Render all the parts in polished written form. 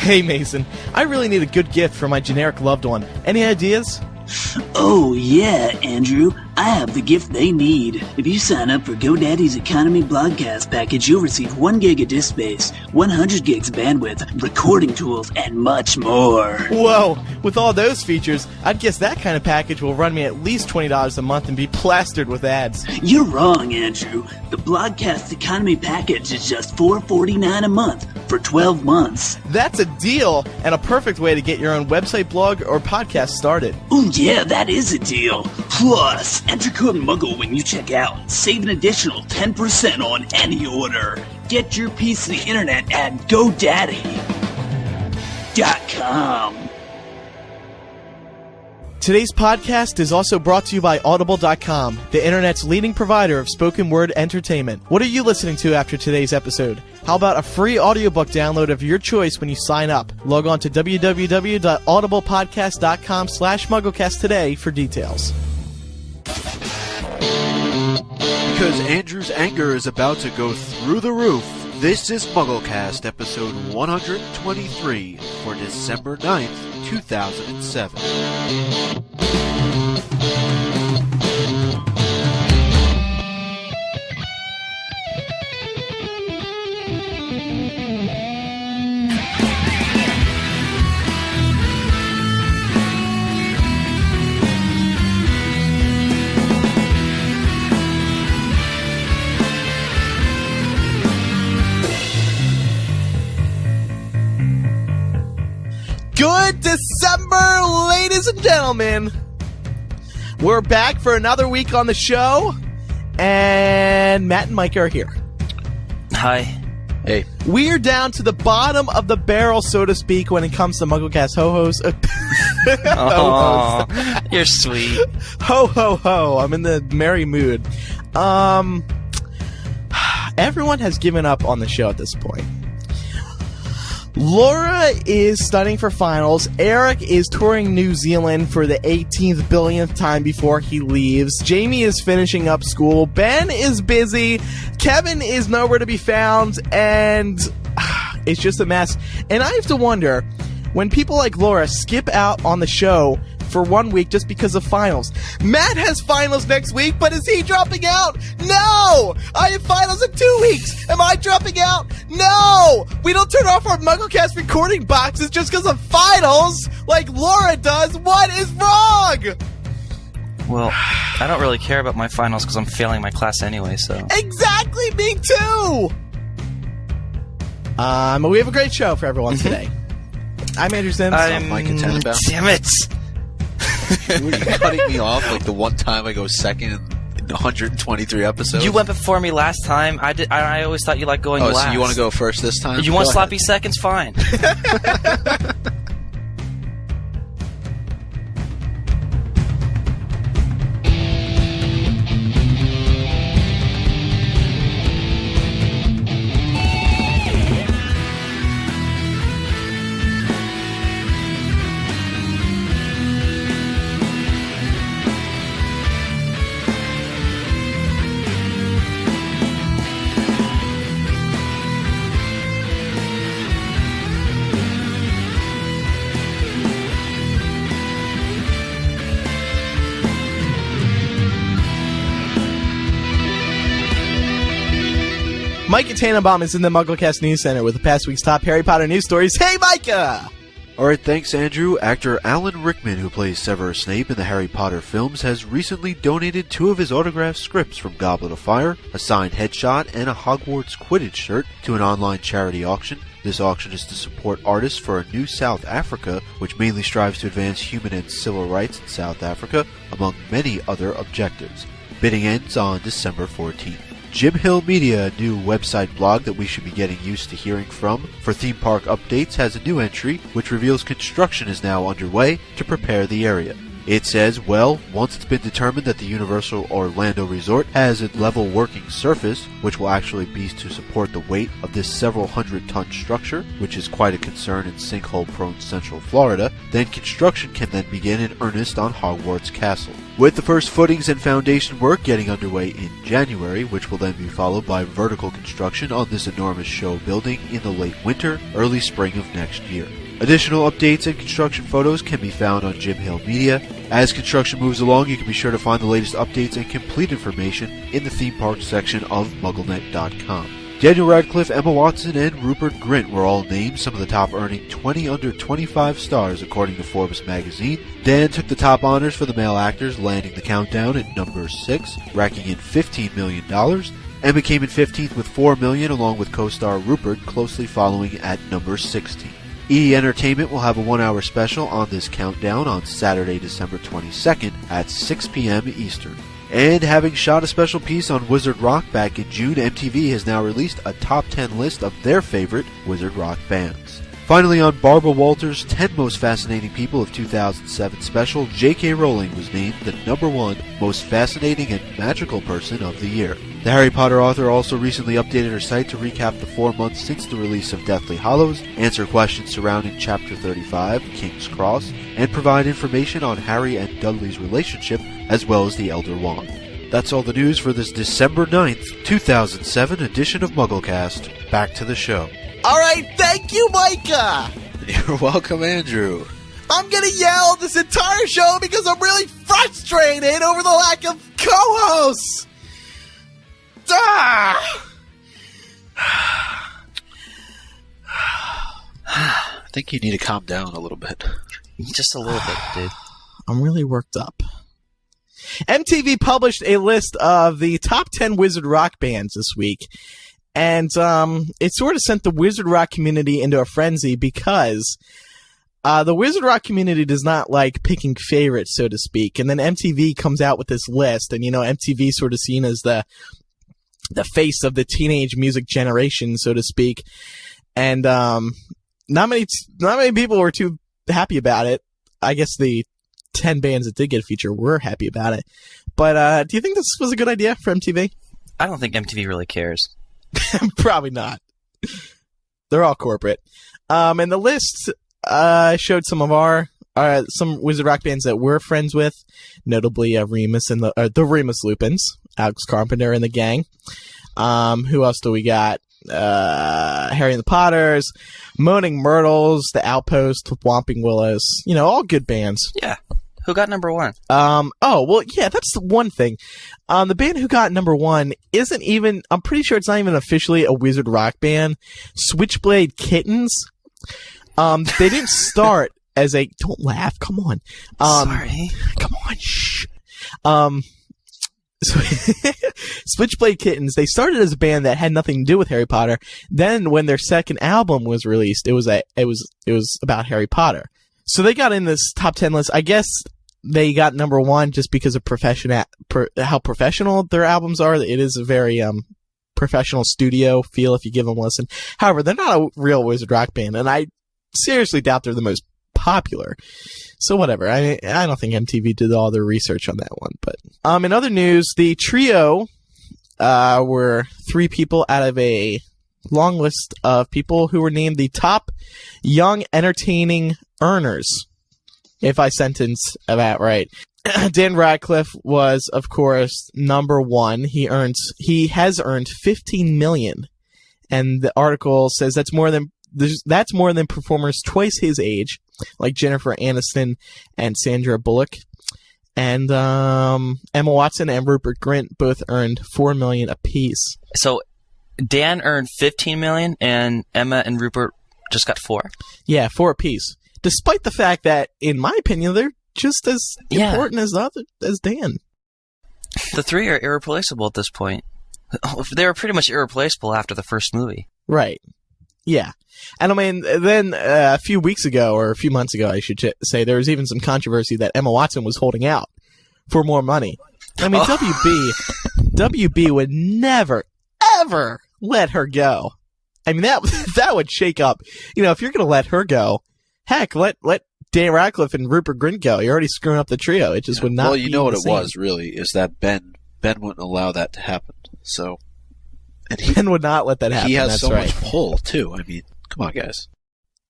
Hey Mason, I really need a good gift for my generic loved one. Any ideas? Oh yeah, Andrew. I have the gift they need. If you sign up for GoDaddy's Economy Blogcast package, you'll receive 1 gig of disk space, 100 gigs of bandwidth, recording tools, and much more. Whoa, with all those features, I'd guess that kind of package will run me at least $20 a month and be plastered with ads. You're wrong, Andrew. The Blogcast Economy package is just $4.49 a month for 12 months. That's a deal, and a perfect way to get your own website, blog, or podcast started. Oh yeah, that is a deal. Plus, enter code MUGGLE when you check out. Save an additional 10% on any order. Get your piece of the internet at GoDaddy.com. Today's podcast is also brought to you by Audible.com, the internet's leading provider of spoken word entertainment. What are you listening to after today's episode? How about a free audiobook download of your choice when you sign up? Log on to www.audiblepodcast.com/MuggleCast today for details. Because Andrew's anger is about to go through the roof, this is MuggleCast episode 123 for December 9th, 2007. Good December, ladies and gentlemen. We're back for another week on the show, and Matt and Mike are here. Hi. Hey. We're down to the bottom of the barrel, so to speak, when it comes to MuggleCast ho-hos. Oh, you're sweet. Ho, ho, ho. I'm in the merry mood. Everyone has given up on the show at this point. Laura is studying for finals. Eric is touring New Zealand for the 18th billionth time before he leaves. Jamie is finishing up school. Ben is busy. Kevin is nowhere to be found. And it's just a mess. And I have to wonder, when people like Laura skip out on the show for 1 week just because of finals. Matt has finals next week, but is he dropping out? No! I have finals in 2 weeks. Am I dropping out? No! We don't turn off our MuggleCast recording boxes just because of finals like Laura does. What is wrong? Well, I don't really care about my finals because I'm failing my class anyway, so... Exactly, me too! We have a great show for everyone today. I'm Andrew Sims. I'm Mike Tenenbaum. Damn it! Were you cutting me off like the one time I go second in 123 episodes? You went before me last time. I always thought you liked going last. Oh, so you want to go first this time? If you want sloppy seconds, fine. Mike Tenenbaum is in the MuggleCast News Center with the past week's top Harry Potter news stories. Hey, Micah! Alright, thanks, Andrew. Actor Alan Rickman, who plays Severus Snape in the Harry Potter films, has recently donated 2 of his autographed scripts from Goblet of Fire, a signed headshot, and a Hogwarts Quidditch shirt to an online charity auction. This auction is to support artists for a new South Africa, which mainly strives to advance human and civil rights in South Africa, among many other objectives. Bidding ends on December 14th. Jim Hill Media, a new website blog that we should be getting used to hearing from for theme park updates, has a new entry which reveals construction is now underway to prepare the area. It says, well, once it's been determined that the Universal Orlando Resort has a level working surface, which will actually be to support the weight of this several hundred-ton structure, which is quite a concern in sinkhole-prone Central Florida, then construction can then begin in earnest on Hogwarts Castle. With the first footings and foundation work getting underway in January, which will then be followed by vertical construction on this enormous show building in the late winter, early spring of next year. Additional updates and construction photos can be found on Jim Hill Media. As construction moves along, you can be sure to find the latest updates and complete information in the theme park section of MuggleNet.com. Daniel Radcliffe, Emma Watson, and Rupert Grint were all named some of the top earning 20 under 25 stars according to Forbes magazine. Dan took the top honors for the male actors, landing the countdown at number 6, racking in $15 million. Emma came in 15th with $4 million, along with co-star Rupert closely following at number 16. E! Entertainment will have a 1-hour special on this countdown on Saturday, December 22nd at 6 p.m. Eastern. And having shot a special piece on Wizard Rock back in June, MTV has now released a top 10 list of their favorite Wizard Rock bands. Finally, on Barbara Walters' 10 Most Fascinating People of 2007 special, J.K. Rowling was named the #1 most fascinating and magical person of the year. The Harry Potter author also recently updated her site to recap the 4 months since the release of Deathly Hallows, answer questions surrounding Chapter 35, King's Cross, and provide information on Harry and Dudley's relationship, as well as the Elder Wand. That's all the news for this December 9th, 2007 edition of MuggleCast. Back to the show. Alright, thank you, Micah! You're welcome, Andrew. I'm gonna yell this entire show because I'm really frustrated over the lack of co-hosts! Ah! I think you need to calm down a little bit. Just a little bit, dude. I'm really worked up. MTV published a list of the top 10 Wizard Rock bands this week. And it sort of sent the Wizard Rock community into a frenzy because the Wizard Rock community does not like picking favorites, so to speak. And then MTV comes out with this list. And, you know, MTV sort of seen as the face of the teenage music generation, so to speak. And not many people were too happy about it. I guess the 10 bands that did get a feature were happy about it. But do you think this was a good idea for MTV? I don't think MTV really cares. Probably not. They're all corporate. And the list showed some of some Wizard Rock bands that we're friends with, notably Remus and the Remus Lupins, Alex Carpenter and the gang. Who else do we got? Harry and the Potters, Moaning Myrtles, The Outpost, Whomping Willows. You know, all good bands. Yeah. Who got number 1? Oh, well, yeah, that's the one thing. The band who got number 1 isn't even, I'm pretty sure it's not even officially a Wizard Rock band. Switchblade Kittens. They didn't start as a, don't laugh, come on. Sorry. Come on, shh. Switchblade Kittens, they started as a band that had nothing to do with Harry Potter. Then when their second album was released, it was about Harry Potter. So they got in this top 10 list. I guess they got number 1 just because of how professional their albums are. It is a very professional studio feel if you give them a listen. However, they're not a real Wizard Rock band, and I seriously doubt they're the most popular. So whatever. I don't think MTV did all their research on that one. But in other news, the trio were 3 people out of a long list of people who were named the top young entertaining earners, if I sentence that right. Dan Radcliffe was, of course, number 1. He has earned $15 million, and the article says that's more than performers twice his age, like Jennifer Aniston and Sandra Bullock. And Emma Watson and Rupert Grint both earned $4 million apiece. So Dan earned $15 million, and Emma and Rupert just got 4. Yeah, 4 apiece. Despite the fact that, in my opinion, they're just as important as Dan. The 3 are irreplaceable at this point. They were pretty much irreplaceable after the first movie. Right. Yeah. And I mean, then a few weeks ago, or a few months ago, I should say, there was even some controversy that Emma Watson was holding out for more money. I mean, WB would never, ever let her go. I mean, that would shake up. You know, if you're going to let her go, heck, let Dan Radcliffe and Rupert Grint-Go. You're already screwing up the trio. It just would not. Well, you be know what the it same. was really is that Ben wouldn't allow that to happen. So, and Ben would not let that happen. he has That's so right. much pull too. I mean, come on, guys.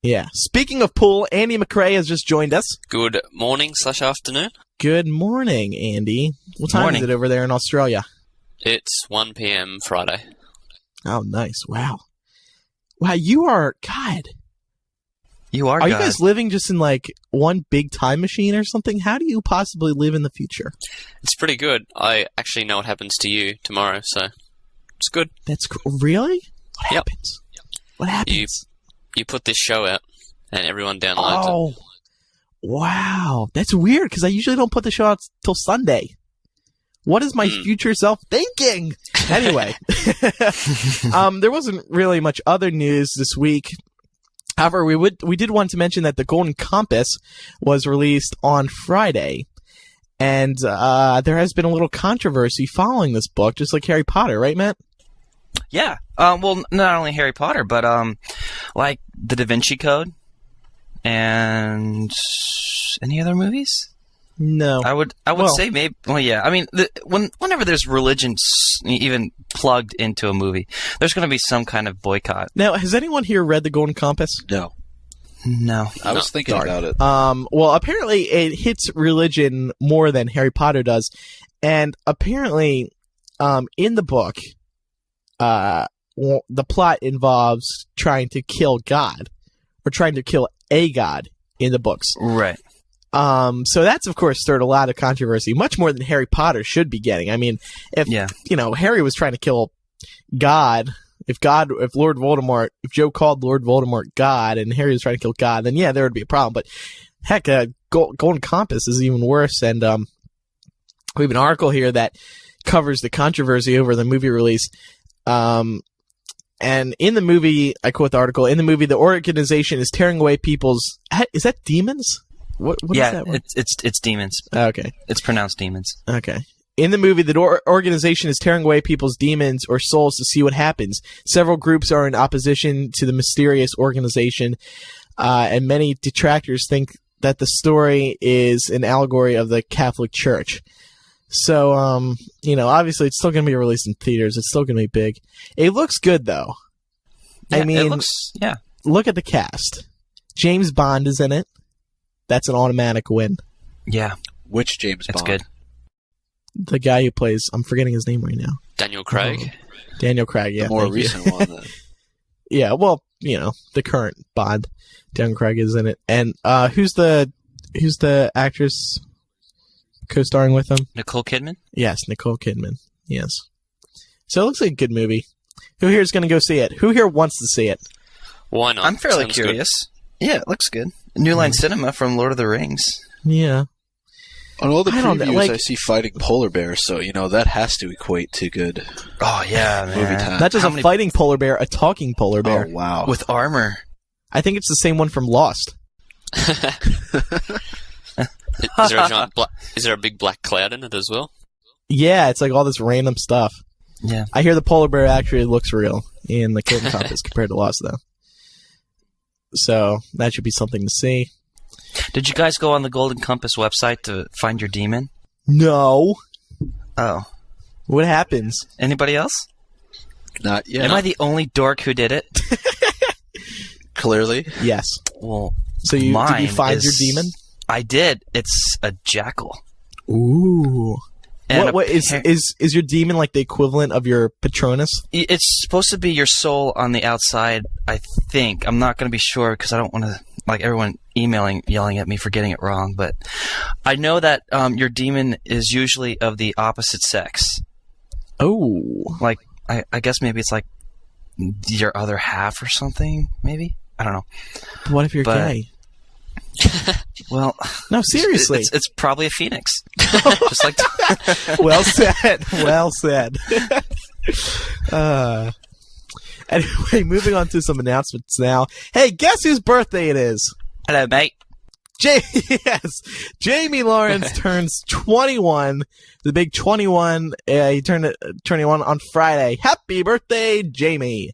Yeah. Speaking of pool, Andy McRae has just joined us. Good morning/afternoon. Good morning, Andy. What time Morning. is it over there in Australia? It's 1 p.m. Friday. Oh, nice. Wow. Wow, you are God. You are Are you God. guys living just in like one big time machine or something? How do you possibly live in the future? It's pretty good. I actually know what happens to you tomorrow, so it's good. That's really? What Yep. happens? What happens? You put this show out, and everyone downloads it. Oh, wow. That's weird because I usually don't put the show out till Sunday. What is my future self thinking? Anyway, there wasn't really much other news this week. However, we did want to mention that the Golden Compass was released on Friday, and there has been a little controversy following this book, just like Harry Potter, right, Matt? Yeah. Well, not only Harry Potter, but like the Da Vinci Code and any other movies. No, I would Well- say maybe. Well, yeah. I mean, whenever there's religion even plugged into a movie, there's going to be some kind of boycott. Now, has anyone here read the Golden Compass? No, No. I was thinking Darn. about it. Well, apparently it hits religion more than Harry Potter does, and apparently, in the book, the plot involves trying to kill God, or trying to kill a god in the books. Right. So that's of course stirred a lot of controversy, much more than Harry Potter should be getting. I mean, if Harry was trying to kill God, if Lord Voldemort, if Joe called Lord Voldemort God, and Harry was trying to kill God, then yeah, there would be a problem. But heck, Golden Compass is even worse. And we have an article here that covers the controversy over the movie release. And in the movie, I quote the article, in the movie, the organization is tearing away people's... Is that demons? What is that one? It's demons. Okay. It's pronounced demons. Okay. In the movie, the organization is tearing away people's demons or souls to see what happens. Several groups are in opposition to the mysterious organization, and many detractors think that the story is an allegory of the Catholic Church. So, obviously it's still going to be released in theaters. It's still going to be big. It looks good, though. Yeah, I mean, it looks. Yeah. look at the cast. James Bond is in it. That's an automatic win. Yeah. Which James It's Bond? good. The guy who plays, I'm forgetting his name right now. Daniel Craig. Daniel Craig, yeah. The more thank you. recent one. Then. Yeah, well, the current Bond. Daniel Craig is in it. And who's the actress co-starring with him? Nicole Kidman? Yes, Nicole Kidman. Yes. So it looks like a good movie. Who here is going to go see it? Who here wants to see it? Why not? I'm fairly Sounds curious. Yeah, it looks good. New Line Cinema from Lord of the Rings. Yeah. On all the I don't know, previews, like- I see fighting polar bears, so that has to equate to good Oh, yeah, man. movie time. Not just How a many- fighting polar bear, a talking polar bear. Oh wow! With armor. I think it's the same one from Lost. Is there a big black cloud in it as well? Yeah, it's like all this random stuff. Yeah. I hear the polar bear actually looks real in the Golden Compass compared to Lost, though. So that should be something to see. Did you guys go on the Golden Compass website to find your demon? No. Oh. What happens? Anybody else? Not yet. Am I the only dork who did it? Clearly, Yes. Well, So did you mine find is- your demon? I did. It's a jackal. Ooh. And What is your demon like the equivalent of your Patronus? It's supposed to be your soul on the outside, I think. I'm not going to be sure because I don't want to, like, everyone yelling at me for getting it wrong. But I know that your demon is usually of the opposite sex. Oh. Like, I guess maybe it's like your other half or something, maybe? I don't know. What if you're But- gay? Well, No, seriously. it's probably a phoenix. Just like Well said. Well said. Anyway, moving on to some announcements now. Hey, guess whose birthday it is? hello, mate. Yes, Jamie Lawrence turns 21. The big 21. He turned 21 on Friday. Happy birthday, Jamie!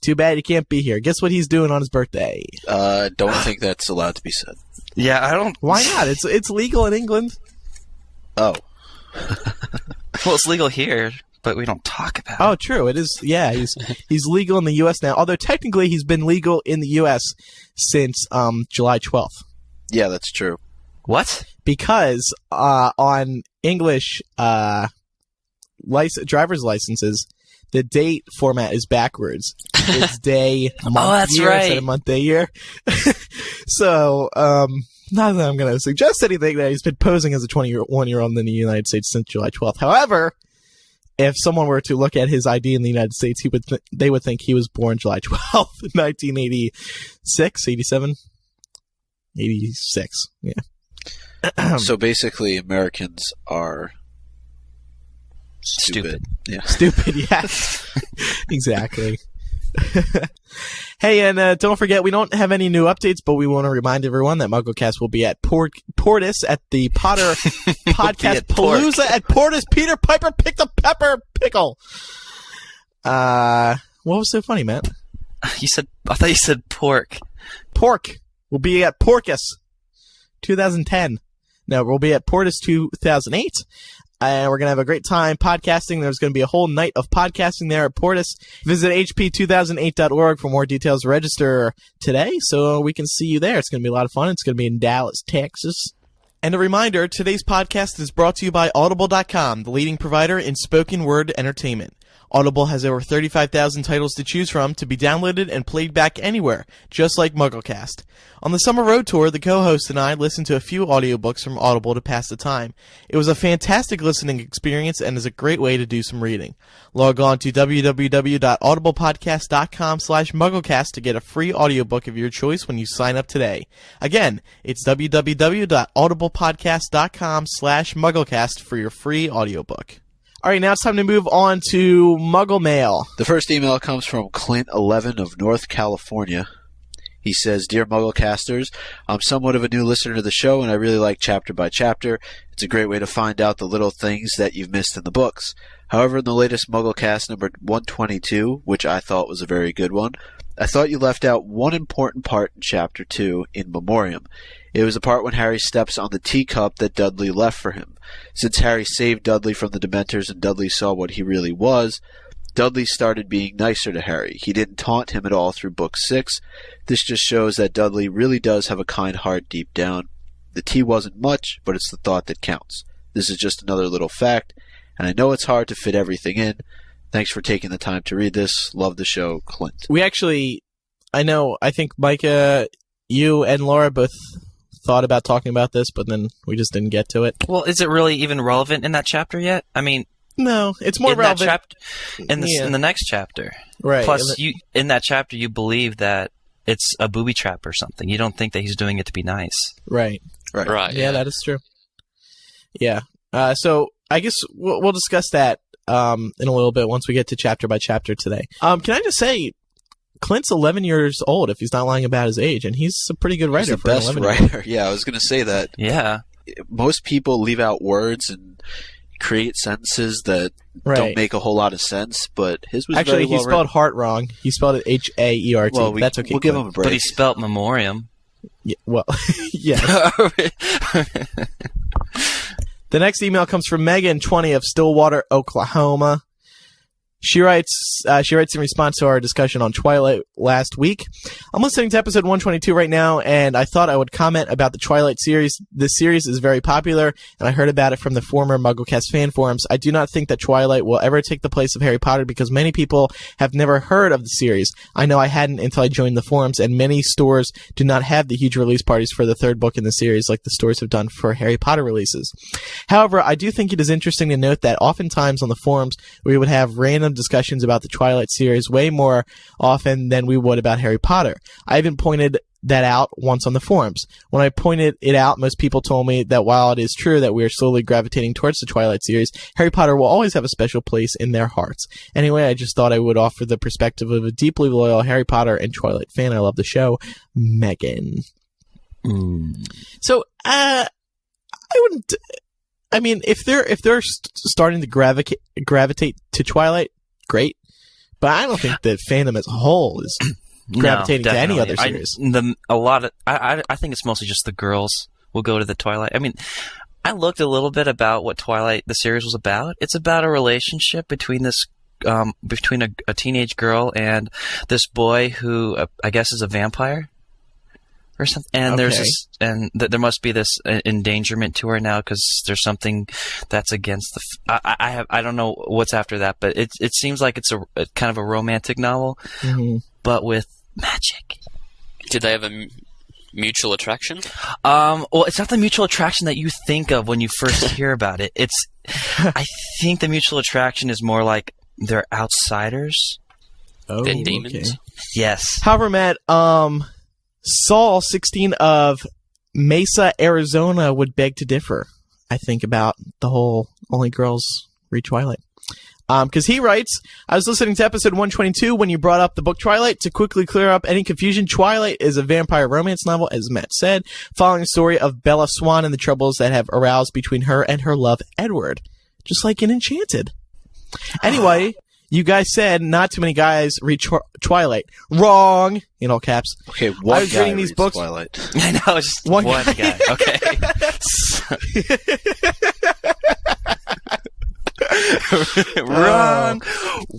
Too bad you can't be here. Guess what he's doing on his birthday? don't think that's allowed to be said. Yeah, I don't... Why not? It's legal in England. Oh. Well, it's legal here, but we don't talk about it. Oh, true. It is. Yeah, he's legal in the U.S. now. Although technically he's been legal in the U.S. since July 12th. Yeah, that's true. What? Because on English driver's licenses, the date format is backwards. It's day, month, year instead of month, day, year. So, not that I'm going to suggest anything, that he's been posing as a 21-year-old in the United States since July 12th. However, if someone were to look at his ID in the United States, they would think he was born July 12th, 1986, 87, 86. Yeah. So basically, Americans are stupid. Yeah. Stupid, yes. Exactly. Hey, and don't forget, we don't have any new updates, but we want to remind everyone that MuggleCast will be at Portis at the Potter Podcast Palooza at Portis. Peter Piper picked a pepper pickle. What was so funny, Matt? I thought you said pork. Pork. We'll be at Porcus 2010. No, we'll be at Portis 2008. And we're going to have a great time podcasting. There's going to be a whole night of podcasting there at Portis. Visit hp2008.org for more details. Register today so we can see you there. It's going to be a lot of fun. It's going to be in Dallas, Texas. And a reminder, today's podcast is brought to you by Audible.com, the leading provider in spoken word entertainment. Audible has over 35,000 titles to choose from to be downloaded and played back anywhere, just like MuggleCast. On the summer road tour, the co-host and I listened to a few audiobooks from Audible to pass the time. It was a fantastic listening experience and is a great way to do some reading. Log on to www.audiblepodcast.com/MuggleCast to get a free audiobook of your choice when you sign up today. Again, it's www.audiblepodcast.com/MuggleCast for your free audiobook. All right, now it's time to move on to Muggle Mail. The first email comes from Clint11 of North California. He says, Dear MuggleCasters, I'm somewhat of a new listener to the show, and I really like Chapter by Chapter. It's a great way to find out the little things that you've missed in the books. However, in the latest MuggleCast number 122, which I thought was a very good one, I thought you left out one important part in Chapter 2 in Memoriam. It was the part when Harry steps on the teacup that Dudley left for him. Since Harry saved Dudley from the Dementors and Dudley saw what he really was, Dudley started being nicer to Harry. He didn't taunt him at all through Book 6. This just shows that Dudley really does have a kind heart deep down. The tea wasn't much, but it's the thought that counts. This is just another little fact, and I know it's hard to fit everything in. Thanks for taking the time to read this. Love the show, Clint. We actually, I think Micah, you and Laura both thought about talking about this, but then we just didn't get to it. Well, is it really even relevant in that chapter yet? I mean, no, it's more relevant in the next chapter. Right. Plus, in that chapter, you believe that it's a booby trap or something. You don't think that he's doing it to be nice. Right. Yeah, that is true. Yeah. So I guess we'll discuss that in a little bit once we get to chapter by chapter today. Can I just say, Clint's 11 years old, if he's not lying about his age, and he's a pretty good writer. He's the best writer. Yeah, I was going to say that. Yeah. Most people leave out words and create sentences that don't make a whole lot of sense, but his was actually, very well he spelled heart wrong. He spelled it H-A-E-R-T. Well, that's okay. We'll give him a break. But he spelled memoriam. Yeah, well, yeah. The next email comes from Megan, 20 of Stillwater, Oklahoma. She writes in response to our discussion on Twilight last week. I'm listening to episode 122 right now, and I thought I would comment about the Twilight series. This series is very popular, and I heard about it from the former MuggleCast fan forums. I do not think that Twilight will ever take the place of Harry Potter because many people have never heard of the series. I know I hadn't until I joined the forums, and many stores do not have the huge release parties for the third book in the series like the stores have done for Harry Potter releases. However, I do think it is interesting to note that oftentimes on the forums we would have random discussions about the Twilight series way more often than we would about Harry Potter. I even pointed that out once on the forums. When I pointed it out, most people told me that while it is true that we are slowly gravitating towards the Twilight series, Harry Potter will always have a special place in their hearts. Anyway, I just thought I would offer the perspective of a deeply loyal Harry Potter and Twilight fan. I love the show. Megan. So, I wouldn't... I mean, if they're starting to gravitate to Twilight, great. But I don't think the fandom as a whole is gravitating to any other definitely. series. I think it's mostly just the girls will go to the Twilight. I mean, I looked a little bit about what Twilight, the series, was about. It's about a relationship between between a teenage girl and this boy who I guess is a vampire or something. And there's this, there must be this endangerment to her now because there's something that's against the. I don't know what's after that, but it seems like it's a kind of a romantic novel, but with magic. Did they have a mutual attraction? Well, it's not the mutual attraction that you think of when you first hear about it. I think the mutual attraction is more like they're outsiders. Oh, and demons. okay. Yes. However, Matt, Saul 16 of Mesa, Arizona would beg to differ, I think, about the whole only girls read Twilight. Because he writes, I was listening to episode 122 when you brought up the book Twilight. To quickly clear up any confusion, Twilight is a vampire romance novel, as Matt said, following the story of Bella Swan and the troubles that have aroused between her and her love, Edward. Just like in Enchanted. Anyway, you guys said not too many guys read Twilight. Wrong! In all caps. Okay, one I was guy reading these reads books. Twilight. I know, it's just one guy. Okay. Wrong.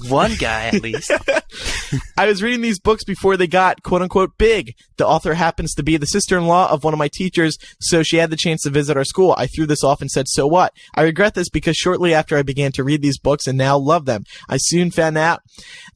One guy, at least. I was reading these books before they got quote-unquote big. The author happens to be the sister-in-law of one of my teachers, so she had the chance to visit our school. I threw this off and said, so what? I regret this because shortly after I began to read these books and now love them, I soon found out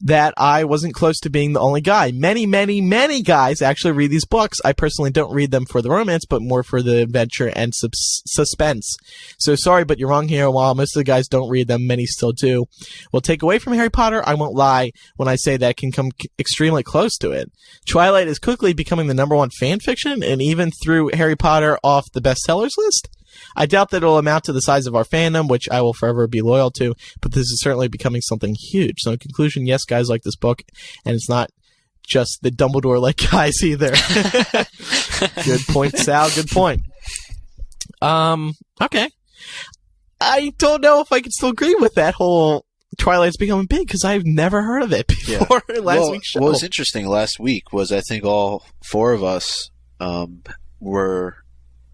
that I wasn't close to being the only guy. Many, many, many guys actually read these books. I personally don't read them for the romance, but more for the adventure and suspense. So sorry, but you're wrong here. While most of the guys don't read them, many still do. Well, take away from Harry Potter, I won't lie when I say that can come extremely close to it. Twilight is quickly becoming the #1 fan fiction, and even threw Harry Potter off the bestsellers list. I doubt that it will amount to the size of our fandom, which I will forever be loyal to, but this is certainly becoming something huge. So in conclusion, yes, guys like this book, and it's not just the Dumbledore-like guys either. Good point, Sal. Good point. Okay. I don't know if I can still agree with that whole Twilight's becoming big because I've never heard of it before last week's show. What was interesting last week was I think all four of us were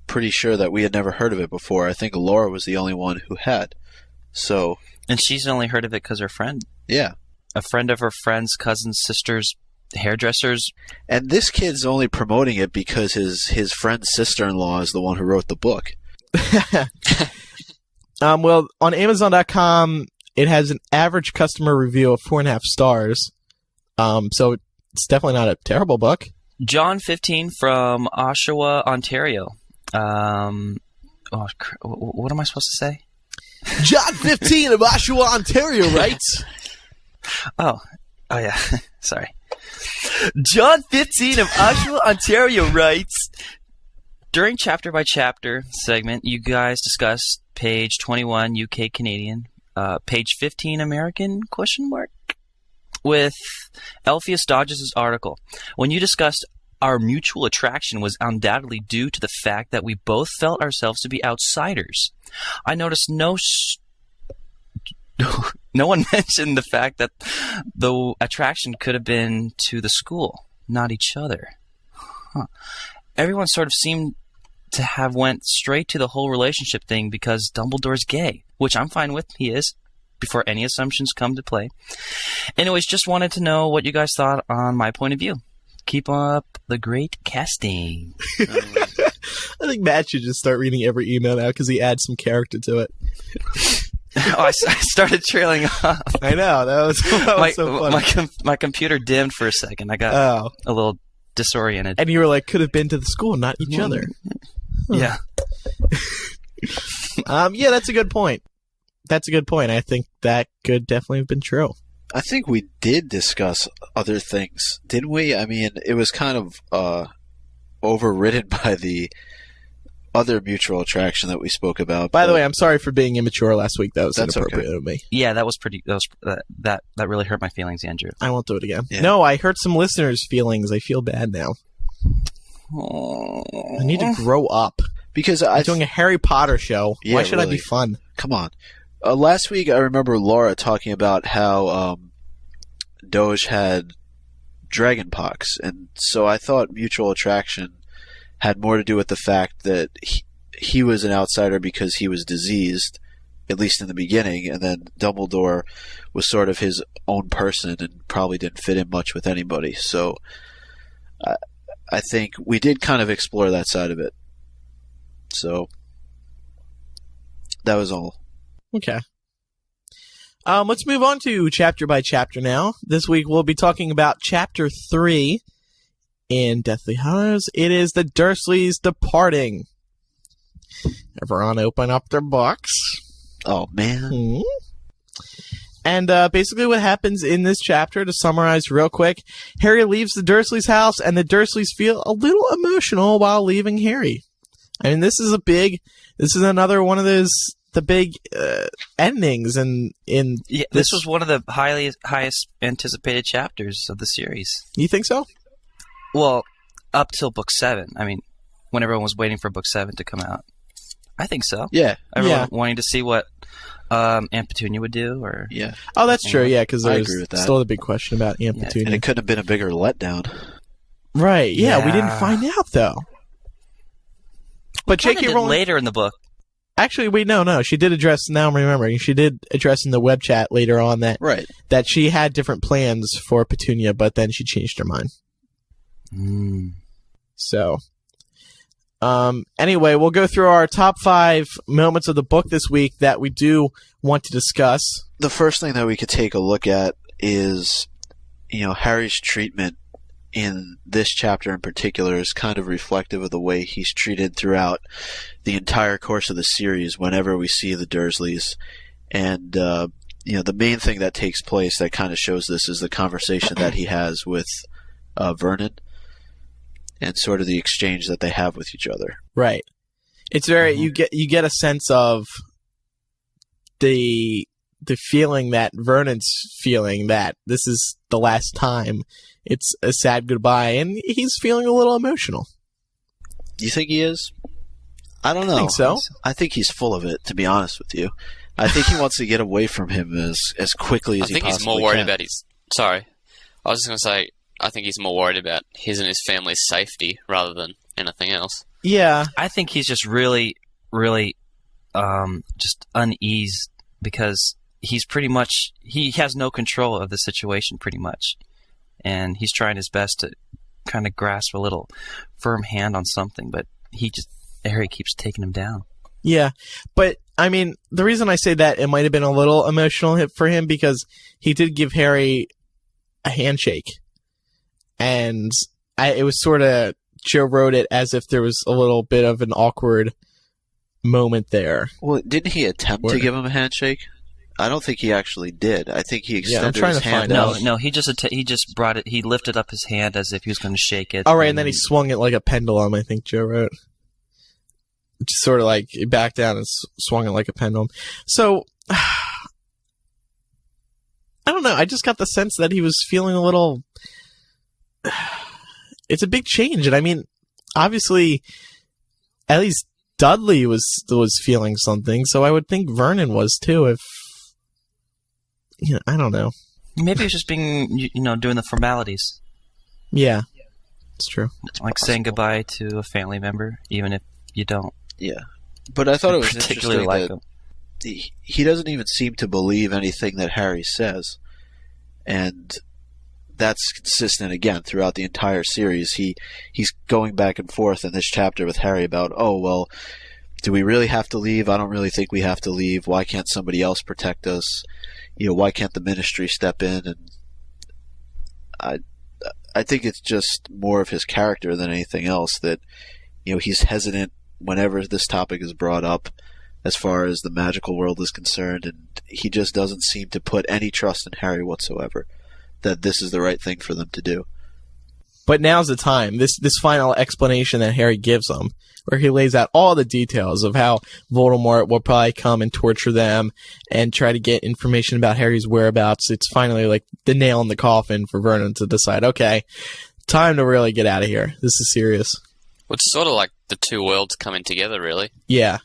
pretty sure that we had never heard of it before. I think Laura was the only one who had. So, and she's only heard of it because her friend. Yeah. A friend of her friend's cousin's sister's hairdressers. And this kid's only promoting it because his friend's sister-in-law is the one who wrote the book. Well, on Amazon.com, it has an average customer review of 4.5 stars. So it's definitely not a terrible book. John 15 from Oshawa, Ontario. What am I supposed to say? John 15 of Oshawa, Ontario writes. Oh yeah. Sorry. John 15 of Oshawa, Ontario writes. During chapter by chapter segment, you guys discussed page 21 UK Canadian, page 15 American ? With Alpheus Dodges' article. When you discussed our mutual attraction was undoubtedly due to the fact that we both felt ourselves to be outsiders. I noticed no one mentioned the fact that the attraction could have been to the school, not each other. Everyone sort of seemed to have went straight to the whole relationship thing because Dumbledore's gay, which I'm fine with, he is, before any assumptions come to play. Anyways, just wanted to know what you guys thought on my point of view. Keep up the great casting. I think Matt should just start reading every email now because he adds some character to it. I started trailing off. I know. That was so funny. My computer dimmed for a second. I got a little disoriented. And you were like, could have been to the school, not each other. Yeah. Yeah, that's a good point. That's a good point. I think that could definitely have been true. I think we did discuss other things, didn't we? I mean, it was kind of overridden by the other mutual attraction that we spoke about. By the way, I'm sorry for being immature last week. That was inappropriate of me. Yeah, that was pretty. That really hurt my feelings, Andrew. I won't do it again. Yeah. No, I hurt some listeners' feelings. I feel bad now. Aww. I need to grow up. Because I'm doing a Harry Potter show. Yeah, why should really. I be fun? Come on. Last week, I remember Laura talking about how Doge had dragonpox, and so I thought mutual attraction had more to do with the fact that he was an outsider because he was diseased, at least in the beginning, and then Dumbledore was sort of his own person and probably didn't fit in much with anybody. So I think we did kind of explore that side of it. So that was all. Okay. Let's move on to chapter by chapter now. This week we'll be talking about chapter 3 in Deathly Hallows. It is the Dursleys departing. Everyone open up their books. Oh, man. And basically what happens in this chapter, to summarize real quick, Harry leaves the Dursleys' house, and the Dursleys feel a little emotional while leaving Harry. I mean, this is another one of those, the big endings this was one of the highest anticipated chapters of the series. You think so? Well, up till book 7. I mean, when everyone was waiting for book 7 to come out. I think so. Yeah. Everyone wanting to see what Aunt Petunia would do, or yeah. Oh, that's true. Yeah, because there's agree with that. still the big question about Aunt Petunia. And it couldn't have been a bigger letdown. Right. Yeah, we didn't find out though. But J.K. Rowling later in the book. Actually, wait, no. She did address. Now I'm remembering. She did address in the web chat later on that she had different plans for Petunia, but then she changed her mind. So. Anyway, we'll go through our top 5 moments of the book this week that we do want to discuss. The first thing that we could take a look at is, Harry's treatment in this chapter in particular is kind of reflective of the way he's treated throughout the entire course of the series whenever we see the Dursleys. And, the main thing that takes place that kind of shows this is the conversation that he has with Vernon. And sort of the exchange that they have with each other. Right. It's very you get a sense of the feeling that Vernon's feeling that this is the last time. It's a sad goodbye, and he's feeling a little emotional. Do you think he is? I don't know. I think so. I think he's full of it, to be honest with you. I think he wants to get away from him as quickly as he possibly can. I think he's more worried about his... Sorry. I was just going to say... I think he's more worried about his and his family's safety rather than anything else. Yeah. I think he's just really, really just uneased because he's pretty much... He has no control of the situation, pretty much. And he's trying his best to kind of grasp a little firm hand on something, but Harry keeps taking him down. Yeah. But, I mean, the reason I say that it might have been a little emotional for him because he did give Harry a handshake. And it was sort of, Joe wrote it as if there was a little bit of an awkward moment there. Well, didn't he attempt to give him a handshake? I don't think he actually did. I think he extended his hand out. No, he just brought it, he lifted up his hand as if he was going to shake it. All right, and then he swung it like a pendulum, I think Joe wrote. Just sort of like, he backed down and swung it like a pendulum. So, I don't know, I just got the sense that he was feeling a little... It's a big change, and I mean, obviously, at least Dudley was feeling something, so I would think Vernon was too. If I don't know. Maybe he was just being, doing the formalities. Yeah, it's true. It's like saying goodbye to a family member, even if you don't. Yeah, but I thought it was particularly interesting that he doesn't even seem to believe anything that Harry says, and that's consistent again throughout the entire series. He's going back and forth in this chapter with Harry about, oh, well, do we really have to leave? I don't really think we have to leave. Why can't somebody else protect us? Why can't the Ministry step in? And I think it's just more of his character than anything else that, he's hesitant whenever this topic is brought up as far as the magical world is concerned, and he just doesn't seem to put any trust in Harry whatsoever that this is the right thing for them to do. But now's the time. This final explanation that Harry gives them, where he lays out all the details of how Voldemort will probably come and torture them and try to get information about Harry's whereabouts. It's finally like the nail in the coffin for Vernon to decide, okay, time to really get out of here. This is serious. Well, it's sort of like the two worlds coming together, really. Yeah.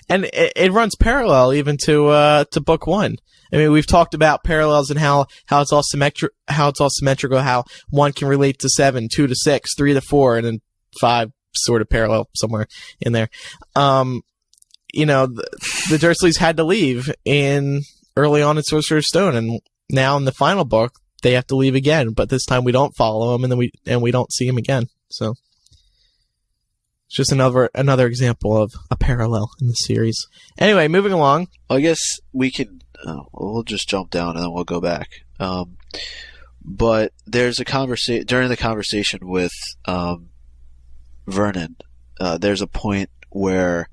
And it runs parallel even to book 1. I mean, we've talked about parallels and how it's all symmetrical, how 1 can relate to 7, 2 to 6, 3 to 4, and then 5 sort of parallel somewhere in there. You know, the Dursleys had to leave early on in Sorcerer's Stone, and now in the final book, they have to leave again, but this time we don't follow him, and then we don't see him again. So it's just another example of a parallel in the series. Anyway, moving along. I guess we could. We'll just jump down and then we'll go back. But there's a conversation during the conversation with Vernon. There's a point where,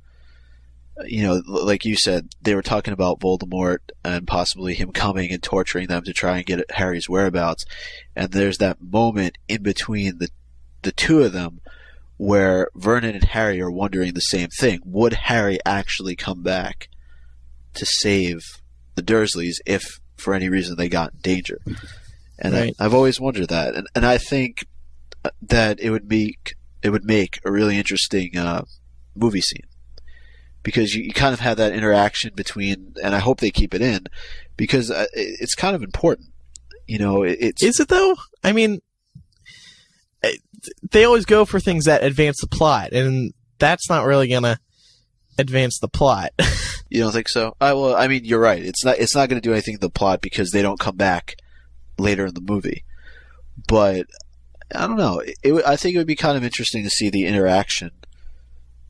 you know, like you said, they were talking about Voldemort and possibly him coming and torturing them to try and get at Harry's whereabouts. And there's that moment in between the two of them where Vernon and Harry are wondering the same thing. Would Harry actually come back to save the Dursleys if, for any reason, they got in danger? And right. I've always wondered that. And I think that it would make a really interesting movie scene. Because you kind of have that interaction between, and I hope they keep it in, because it's kind of important. You know, Is it though? I mean, they always go for things that advance the plot, and that's not really gonna advance the plot. You don't think so? Well, I mean, you're right. It's not going to do anything to the plot because they don't come back later in the movie. But I don't know. I think it would be kind of interesting to see the interaction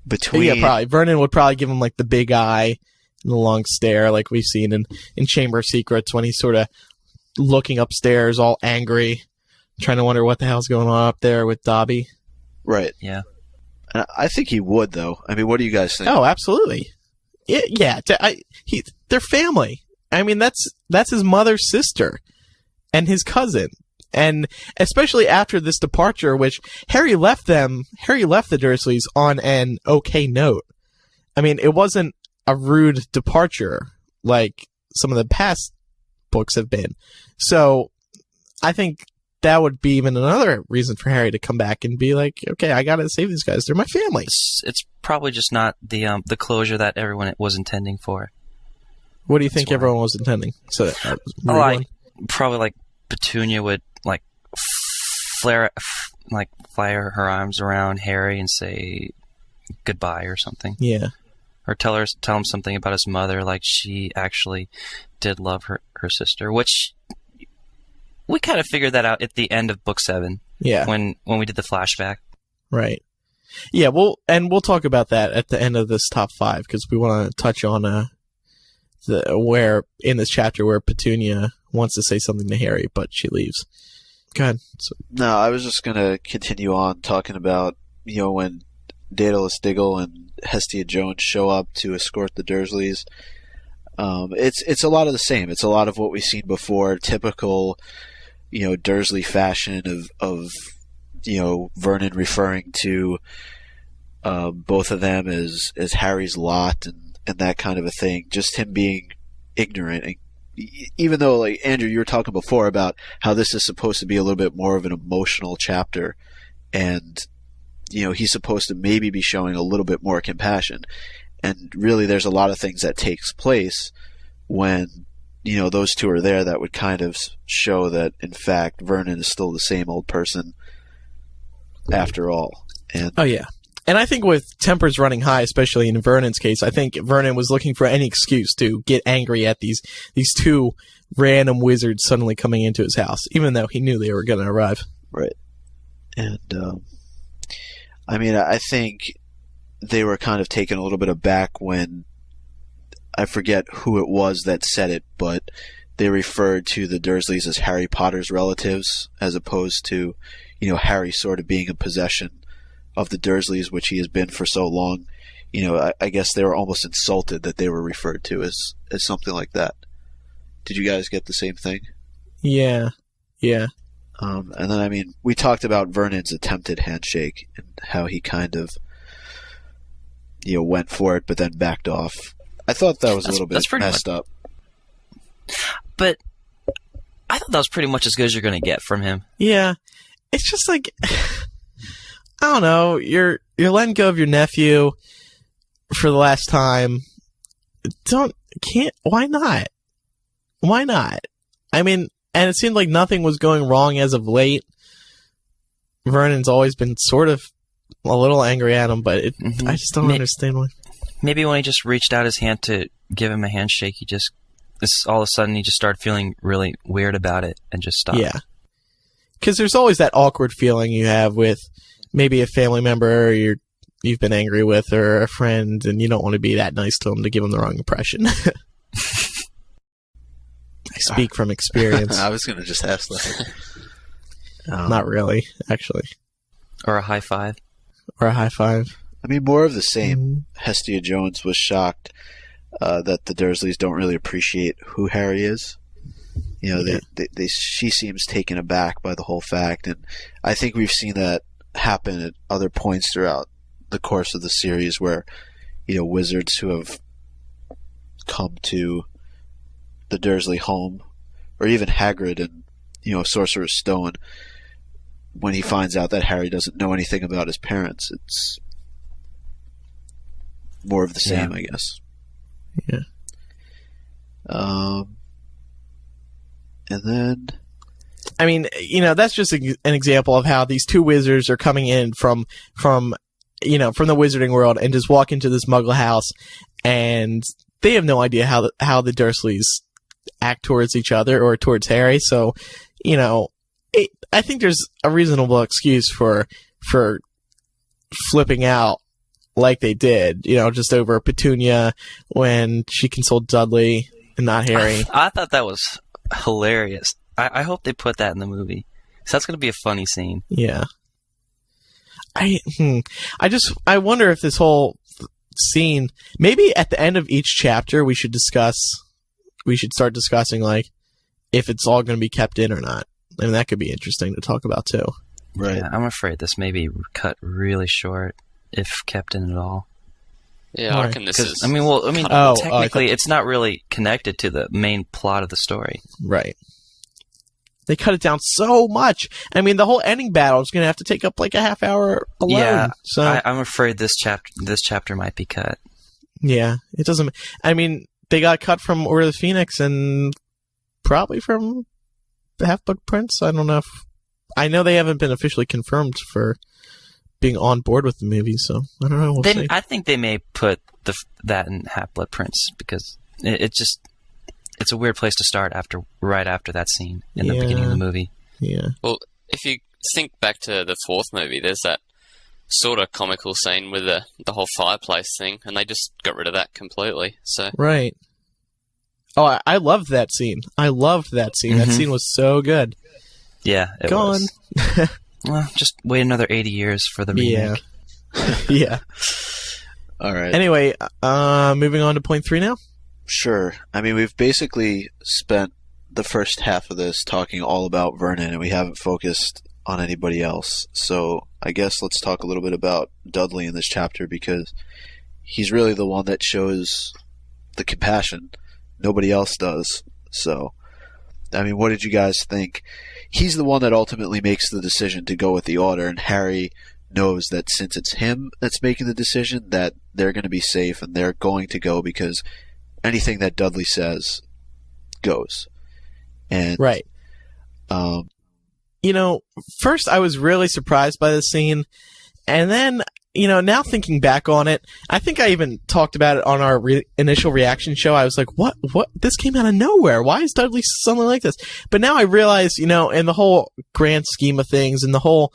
between. Yeah, probably. Vernon would probably give him like the big eye and the long stare, like we've seen in Chamber of Secrets when he's sort of looking upstairs, all angry, trying to wonder what the hell's going on up there with Dobby. Right. Yeah. And I think he would, though. I mean, what do you guys think? Oh, absolutely. Yeah. They're family. I mean, that's his mother's sister and his cousin. And especially after this departure, which Harry left the Dursleys on an okay note. I mean, it wasn't a rude departure like some of the past books have been. So I think that would be even another reason for Harry to come back and be like, okay, I gotta save these guys. They're my family. It's probably just not the closure that everyone was intending for. What do you think everyone was intending? So, probably like Petunia would like flare her arms around Harry and say goodbye or something. Yeah. Or tell him something about his mother, like she actually did love her sister, which we kind of figured that out at the end of book 7. Yeah. When we did the flashback. Right. Yeah, we'll talk about that at the end of this top 5 because we want to touch on where in this chapter where Petunia wants to say something to Harry, but she leaves. Go ahead. No, I was just going to continue on talking about, you know, when Daedalus Diggle and Hestia Jones show up to escort the Dursleys. It's a lot of the same. It's a lot of what we've seen before. Typical, you know, Dursley fashion of you know, Vernon referring to both of them as Harry's lot and that kind of a thing. Just him being ignorant. And even though, like, Andrew, you were talking before about how this is supposed to be a little bit more of an emotional chapter, and, you know, he's supposed to maybe be showing a little bit more compassion. And really, there's a lot of things that takes place when, you know, those two are there that would kind of show that, in fact, Vernon is still the same old person after all. And oh, yeah. And I think with tempers running high, especially in Vernon's case, I think Vernon was looking for any excuse to get angry at these two random wizards suddenly coming into his house, even though he knew they were going to arrive. Right. And, I mean, I think they were kind of taken a little bit aback when, I forget who it was that said it, but they referred to the Dursleys as Harry Potter's relatives, as opposed to, you know, Harry sort of being in possession of the Dursleys, which he has been for so long. You know, I guess they were almost insulted that they were referred to as something like that. Did you guys get the same thing? Yeah. And then, I mean, we talked about Vernon's attempted handshake and how he kind of, you know, went for it but then backed off. I thought that was a little bit messed up. But I thought that was pretty much as good as you're going to get from him. Yeah. It's just like, I don't know, you're letting go of your nephew for the last time. Why not? why not? I mean, and it seemed like nothing was going wrong as of late. Vernon's always been sort of a little angry at him, but I just don't understand why. Maybe when he just reached out his hand to give him a handshake, all of a sudden he just started feeling really weird about it and just stopped. Yeah. Because there's always that awkward feeling you have with maybe a family member you've been angry with or a friend, and you don't want to be that nice to them to give them the wrong impression. I speak from experience. I was going to just ask that. Not really, actually. Or a high five. Or a high five. I mean, more of the same. Hestia Jones was shocked that the Dursleys don't really appreciate who Harry is. You know, she seems taken aback by the whole fact, and I think we've seen that happen at other points throughout the course of the series where, you know, wizards who have come to the Dursley home, or even Hagrid and, you know, Sorcerer's Stone, when he finds out that Harry doesn't know anything about his parents, it's more of the same, I guess. Yeah. And then, I mean, you know, that's just an example of how these two wizards are coming in from the wizarding world and just walk into this Muggle house, and they have no idea how the Dursleys act towards each other or towards Harry. So, you know, I think there's a reasonable excuse for flipping out like they did, you know, just over Petunia when she consoled Dudley and not Harry. I thought that was hilarious. I hope they put that in the movie. So that's going to be a funny scene. Yeah. I wonder if this whole scene, maybe at the end of each chapter, we should start discussing, like, if it's all going to be kept in or not. I mean, that could be interesting to talk about too. right. Yeah, I'm afraid this may be cut really short, if kept in at all. Yeah, I reckon this is... technically, it's not really connected to the main plot of the story. Right. They cut it down so much. I mean, the whole ending battle is going to have to take up like a half hour alone. Yeah, so I'm afraid this chapter might be cut. Yeah, it doesn't... I mean, they got cut from Order of the Phoenix and probably from the Half-Blood Prince. I don't know if... I know they haven't been officially confirmed for being on board with the movie, so I don't know. We'll see. I think they may put that in Half-Blood Prince because it's a weird place to start right after that scene in the beginning of the movie. Yeah. Well, if you think back to the fourth movie, there's that sort of comical scene with the whole fireplace thing, and they just got rid of that completely. So Right. Oh, I loved that scene. That scene was so good. Yeah, it was. Gone. Well, just wait another 80 years for the remake. Yeah. All right. Anyway, moving on to point 3 now. Sure. I mean, we've basically spent the first half of this talking all about Vernon, and we haven't focused on anybody else. So I guess let's talk a little bit about Dudley in this chapter, because he's really the one that shows the compassion. Nobody else does. So, I mean, what did you guys think? He's the one that ultimately makes the decision to go with the Order, and Harry knows that since it's him that's making the decision, that they're going to be safe and they're going to go because anything that Dudley says goes. And right. First I was really surprised by this scene, and then, now thinking back on it, I think I even talked about it on our initial reaction show. I was like, what? This came out of nowhere. Why is Dudley something like this? But now I realize, in the whole grand scheme of things, and the whole,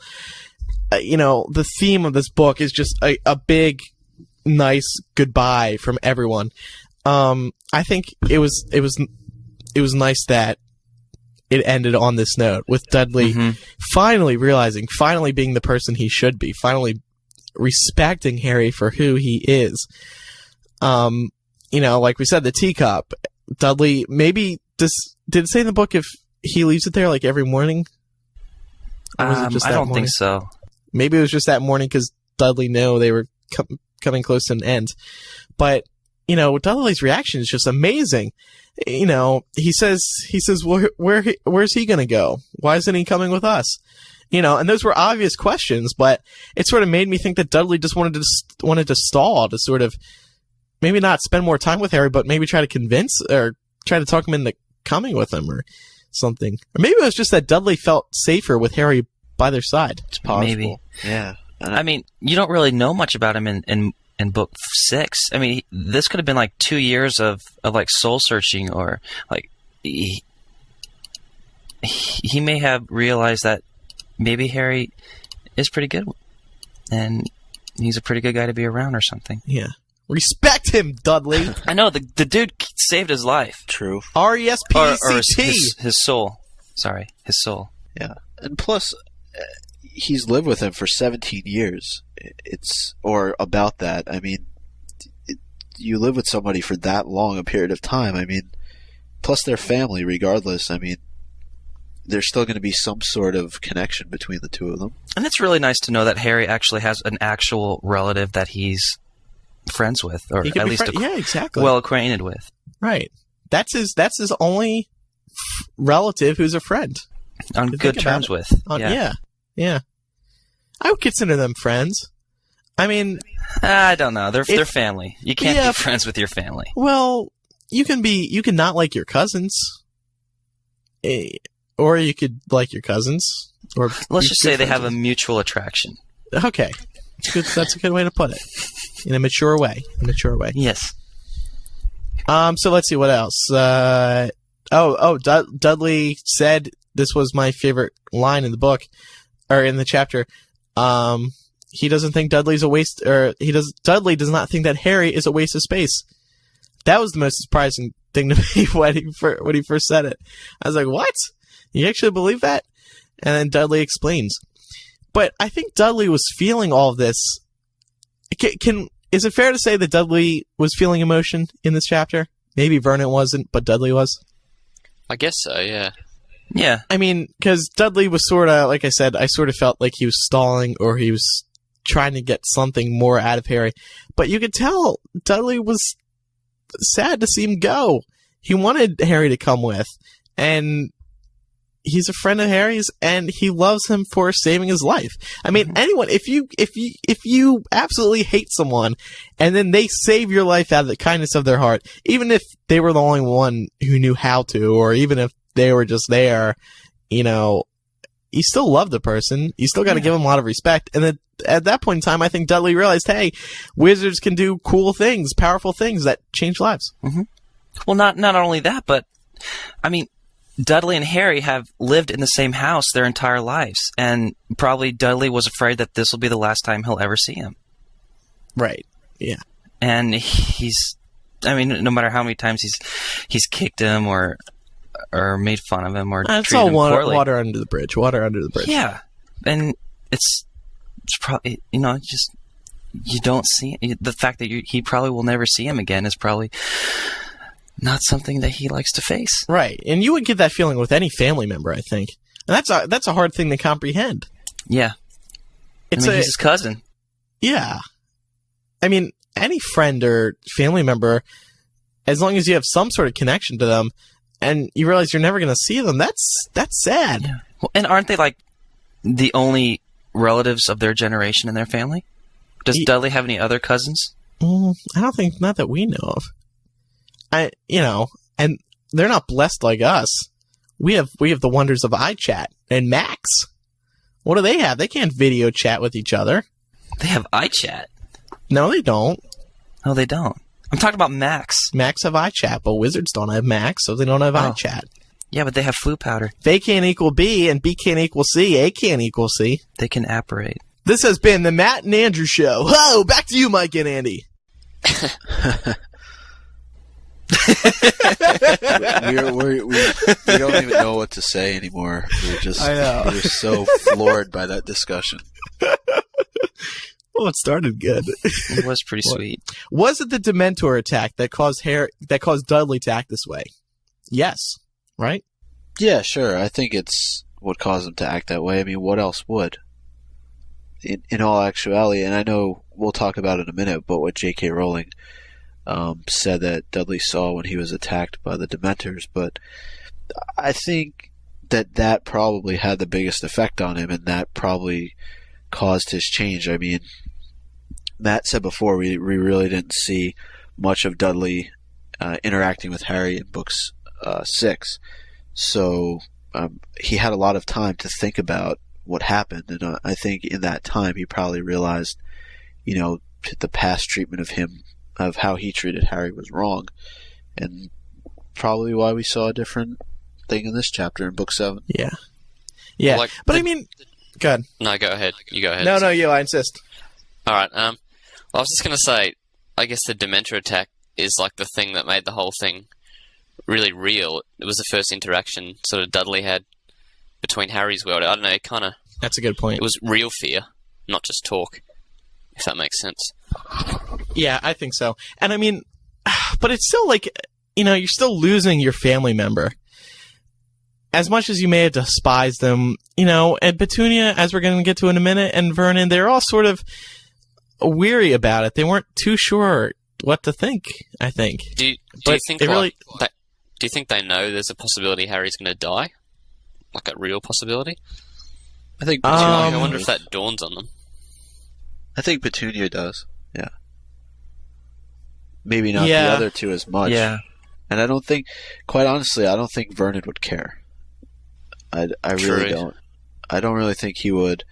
the theme of this book is just a big, nice goodbye from everyone. I think it was nice that it ended on this note, with Dudley finally being the person he should be, finally respecting Harry for who he is. Like we said, the teacup. Dudley, maybe did it say in the book if he leaves it there like every morning? Or was it just I that don't morning? think so. Maybe it was just that morning because Dudley knew they were coming close to an end. But Dudley's reaction is just amazing. He says, where's he gonna go? Why isn't he coming with us? And those were obvious questions, but it sort of made me think that Dudley just wanted to stall, to sort of maybe not spend more time with Harry, but maybe try to convince or try to talk him into coming with him or something. Or maybe it was just that Dudley felt safer with Harry by their side. It's possible. Maybe. Yeah. I mean, you don't really know much about him in book 6. I mean, this could have been like 2 years of like soul searching, or like he may have realized that maybe Harry is pretty good and he's a pretty good guy to be around or something. Yeah. Respect him, Dudley. I know, the dude saved his life. True. R-E-S-P-E-C-T. His soul. Sorry, his soul. Yeah. And plus, he's lived with him for 17 years. Or about that. I mean, you live with somebody for that long a period of time. I mean, plus their family, regardless. I mean, there's still going to be some sort of connection between the two of them. And it's really nice to know that Harry actually has an actual relative that he's friends with, or at least exactly. well acquainted with. Right. That's his only relative who's a friend. On good terms with. Yeah. I would consider them friends. I mean, I don't know. They're family. You can't be friends with your family. Well, you can not like your cousins. Or you could like your cousins. Or let's just say they have a mutual attraction. Okay. That's a good way to put it. In a mature way. Yes. So let's see what else. Dudley said this was my favorite line in the book, or in the chapter. He doesn't think Dudley's a waste, Dudley does not think that Harry is a waste of space. That was the most surprising thing to me when he first said it. I was like, what? You actually believe that? And then Dudley explains. But I think Dudley was feeling all of this. Is it fair to say that Dudley was feeling emotion in this chapter? Maybe Vernon wasn't, but Dudley was? I guess so, yeah. Yeah. I mean, because Dudley was sort of, like I said, I sort of felt like he was stalling, or he was trying to get something more out of Harry. But you could tell Dudley was sad to see him go. He wanted Harry to come with, and he's a friend of Harry's, and he loves him for saving his life. I mean, anyone, if you absolutely hate someone, and then they save your life out of the kindness of their heart, even if they were the only one who knew how to, or even if they were just there, you still love the person. You still got to give them a lot of respect. And then at that point in time, I think Dudley realized, hey, wizards can do cool things, powerful things that change lives. Mm-hmm. Well, not only that, but I mean, Dudley and Harry have lived in the same house their entire lives, and probably Dudley was afraid that this will be the last time he'll ever see him. Right. Yeah. And no matter how many times he's kicked him or made fun of him or treated him poorly. Water under the bridge. Yeah. And it's probably, just, you don't see the fact that he probably will never see him again is probably not something that he likes to face. Right. And you would get that feeling with any family member, I think. And that's a hard thing to comprehend. Yeah. He's his cousin. Yeah. I mean, any friend or family member, as long as you have some sort of connection to them, and you realize you're never going to see them, that's sad. Yeah. Well, and aren't they like the only relatives of their generation in their family? Does Dudley have any other cousins? I don't think, not that we know of. And they're not blessed like us. We have the wonders of iChat and Max. What do they have? They can't video chat with each other. They have iChat. No, they don't. No, they don't. I'm talking about Max. Max have iChat, but wizards don't have Max, so they don't have iChat. Yeah, but they have flu powder. If A can't equal B and B can't equal C, A can't equal C. They can apparate. This has been the Matt and Andrew Show. Whoa, back to you, Mike and Andy. we don't even know what to say anymore. We're so floored by that discussion. Well, it started good. It was pretty sweet. Was it the Dementor attack that caused Dudley to act this way? Yes. Right? Yeah, sure. I think it's what caused him to act that way. I mean, what else would? In all actuality, and I know we'll talk about it in a minute, but what J.K. Rowling said that Dudley saw when he was attacked by the Dementors, but I think that probably had the biggest effect on him, and that probably caused his change. I mean, Matt said before, we really didn't see much of Dudley interacting with Harry in books 6. So he had a lot of time to think about what happened, and I think in that time he probably realized, the past treatment of him, of how he treated Harry, was wrong, and probably why we saw a different thing in this chapter in Book 7. Yeah. Like but I mean, go ahead. No, go ahead. You go ahead. No, I insist. All right. I was just going to say, I guess the Dementor attack is like the thing that made the whole thing really real. It was the first interaction sort of Dudley had between Harry's world. I don't know, That's a good point. it was real fear, not just talk, if that makes sense. Yeah, I think so. And I mean, but it's still like, you're still losing your family member. As much as you may have despised them, and Petunia, as we're going to get to in a minute, and Vernon, they're all sort of weary about it. They weren't too sure what to think, I think. Do you think do you think they know there's a possibility Harry's going to die? Like a real possibility? I think I wonder if that dawns on them. I think Petunia does. Yeah. Maybe not the other two as much. Yeah. And I don't think, quite honestly, I don't think Vernon would care. I really don't. I don't really think he would.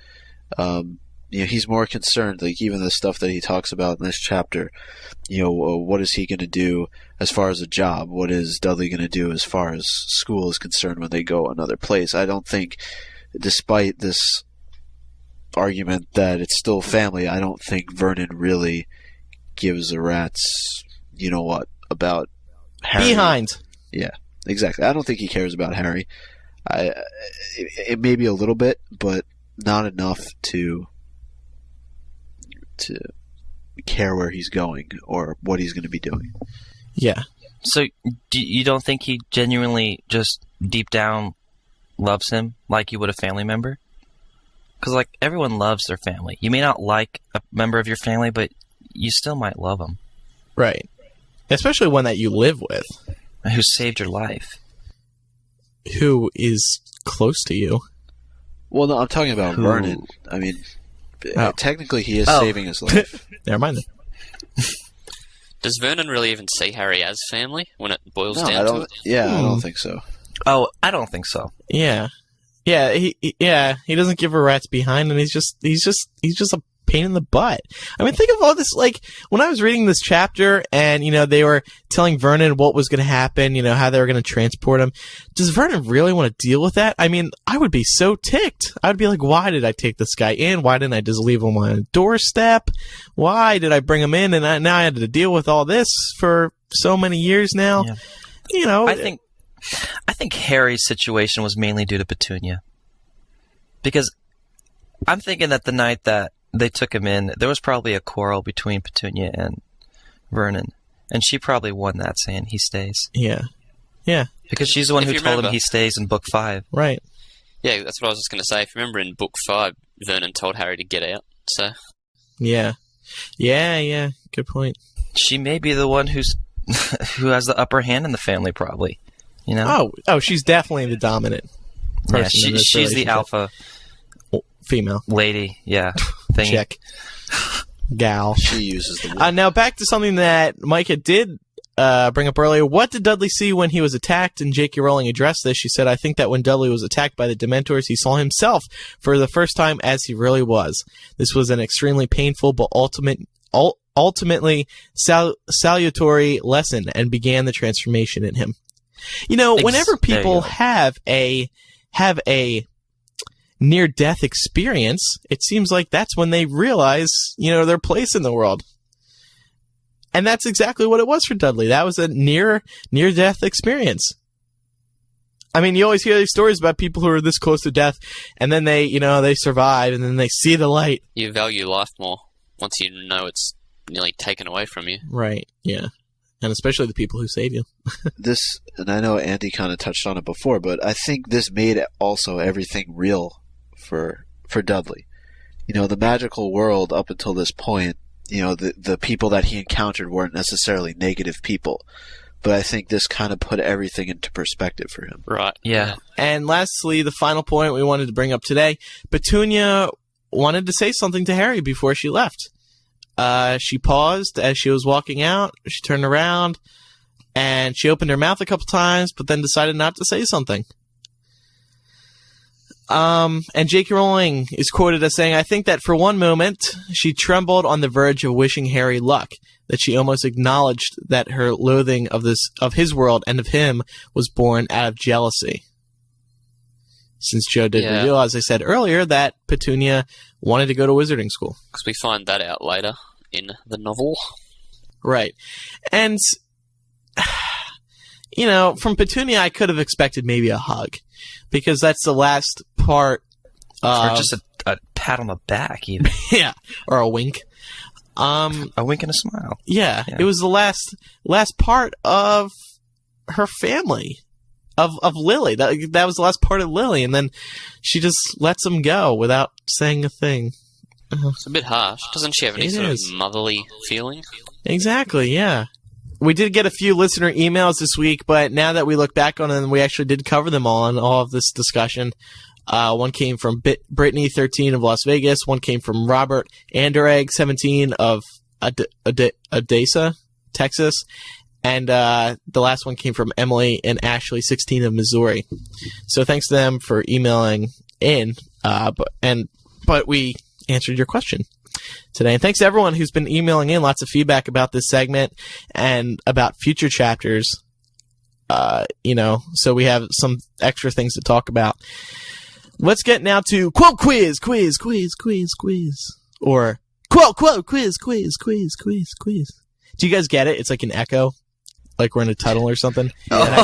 He's more concerned, like even the stuff that he talks about in this chapter. What is he going to do as far as a job? What is Dudley going to do as far as school is concerned when they go another place? I don't think, despite this argument that it's still family, I don't think Vernon really gives a rat's, about Harry. Behind. Yeah, exactly. I don't think he cares about Harry. It may be a little bit, but not enough to care where he's going or what he's going to be doing. Yeah. So you don't think he genuinely just deep down loves him like you would a family member? Because like everyone loves their family. You may not like a member of your family, but you still might love them. Right. Especially one that you live with. Who saved your life. Who is close to you. Well, no, I'm talking about Vernon. I mean, technically he is saving his life. Never mind. Does Vernon really even see Harry as family when it boils down to it? Yeah, I don't think so. Oh, I don't think so. Yeah. Yeah, he doesn't give a rat's behind, and he's just a pain in the butt. I mean, think of all this, like, when I was reading this chapter and, they were telling Vernon what was going to happen, how they were going to transport him. Does Vernon really want to deal with that? I mean, I would be so ticked. I would be like, why did I take this guy in? Why didn't I just leave him on a doorstep? Why did I bring him in and now I had to deal with all this for so many years now? Yeah. I think Harry's situation was mainly due to Petunia. Because I'm thinking that the night that they took him in, there was probably a quarrel between Petunia and Vernon. And she probably won that, saying he stays. Yeah. Yeah. Because she's the one who told him he stays in Book 5. Right. Yeah, that's what I was just going to say. If you remember in Book 5, Vernon told Harry to get out, so... Yeah. Yeah. Good point. She may be the one who has the upper hand in the family, probably. Oh, she's definitely the dominant person. Yeah, she's the alpha female lady. Yeah, thingy. Check. Gal. She uses the word. Now back to something that Micah did bring up earlier. What did Dudley see when he was attacked? And J.K. Rowling addressed this. She said, "I think that when Dudley was attacked by the Dementors, he saw himself for the first time as he really was. This was an extremely painful but ultimately salutary lesson, and began the transformation in him." Whenever people have a near-death experience, it seems like that's when they realize, their place in the world. And that's exactly what it was for Dudley. That was a near-death experience. I mean, you always hear these stories about people who are this close to death, and then they survive, and then they see the light. You value life more once you know it's nearly taken away from you. Right, yeah. And especially the people who save you. This, and I know Andy kind of touched on it before, but I think this made also everything real for Dudley. The magical world up until this point, the people that he encountered weren't necessarily negative people. But I think this kind of put everything into perspective for him. Right. Yeah. And lastly, the final point we wanted to bring up today, Petunia wanted to say something to Harry before she left. She paused as she was walking out. She turned around, And she opened her mouth a couple times, but then decided not to say something. And J.K. Rowling is quoted as saying, "I think that for one moment, she trembled on the verge of wishing Harry luck, that she almost acknowledged that her loathing of his world and of him was born out of jealousy." Since Joe did reveal, as I said earlier, that Petunia wanted to go to wizarding school. Because we find that out later in the novel. Right. And, you know, from Petunia, I could have expected maybe a hug. Because that's the last part. Or just a pat on the back, even. Yeah. Or a wink. A wink and a smile. Yeah. It was the last part of her family. Of Lily. That was the last part of Lily. And then she just lets him go without saying a thing. It's a bit harsh. Doesn't she have any sort of motherly feeling? Exactly, yeah. We did get a few listener emails this week, but now that we look back on them, we actually did cover them all in all of this discussion. One came from Brittany, 13 of Las Vegas. One came from Robert Anderegg, 17 of Odessa, Texas. And the last one came from Emily and Ashley, 16 of Missouri. So thanks to them for emailing in, but we answered your question today. And thanks to everyone who's been emailing in lots of feedback about this segment and about future chapters. So we have some extra things to talk about. Let's get now to quote quiz. Or quote quiz. Do you guys get it? It's like an echo. Like we're in a tunnel or something. And I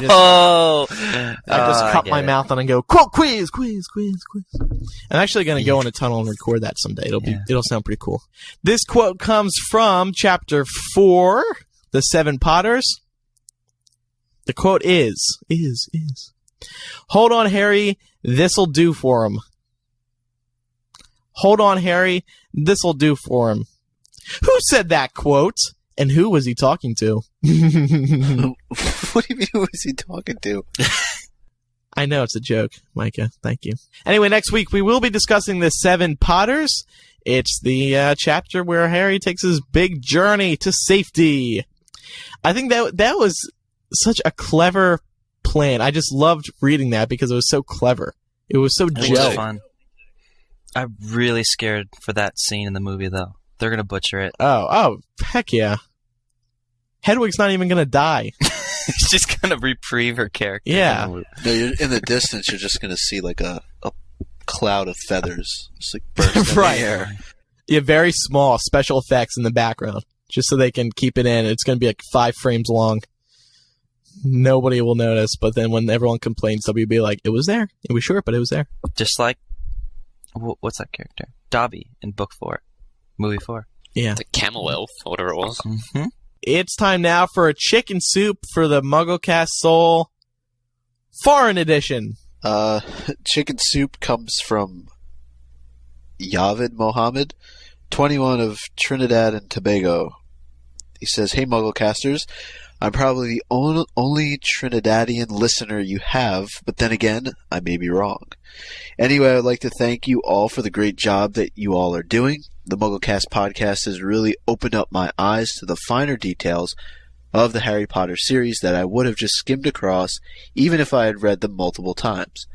just cup my mouth on and go, quote quiz. I'm actually going to go in a tunnel and record that someday. It'll sound pretty cool. This quote comes from chapter 4, The Seven Potters. The quote is, "Hold on, Harry, this'll do for him." Hold on, Harry, this'll do for him. Who said that quote? And who was he talking to? What do you mean, who was he talking to? I know, it's a joke, Micah. Thank you. Anyway, next week we will be discussing the Seven Potters. It's the chapter where Harry takes his big journey to safety. I think that was such a clever plan. I just loved reading that because it was so clever. It was so Joe. It was fun. I'm really scared for that scene in the movie, though. They're going to butcher it. Oh, heck yeah. Hedwig's not even going to die. He's just going to reprieve her character. Yeah. No, in the distance, you're just going to see like a cloud of feathers. Just like burst in the air. Yeah, very small special effects in the background. Just so they can keep it in. It's going to be like 5 frames long. Nobody will notice, but then when everyone complains, they'll be like, it was there. It was short, but it was there. Just like, what's that character? Dobby in book 4. Movie 4. Yeah. The camel elf, or whatever it was. Mm-hmm. It's time now for a chicken soup for the MuggleCast Soul Foreign Edition. Chicken soup comes from Yavid Mohammed, 21 of Trinidad and Tobago. He says, "Hey MuggleCasters, I'm probably the only Trinidadian listener you have, but then again, I may be wrong. Anyway, I'd like to thank you all for the great job that you all are doing. The MuggleCast podcast has really opened up my eyes to the finer details of the Harry Potter series that I would have just skimmed across even if I had read them multiple times.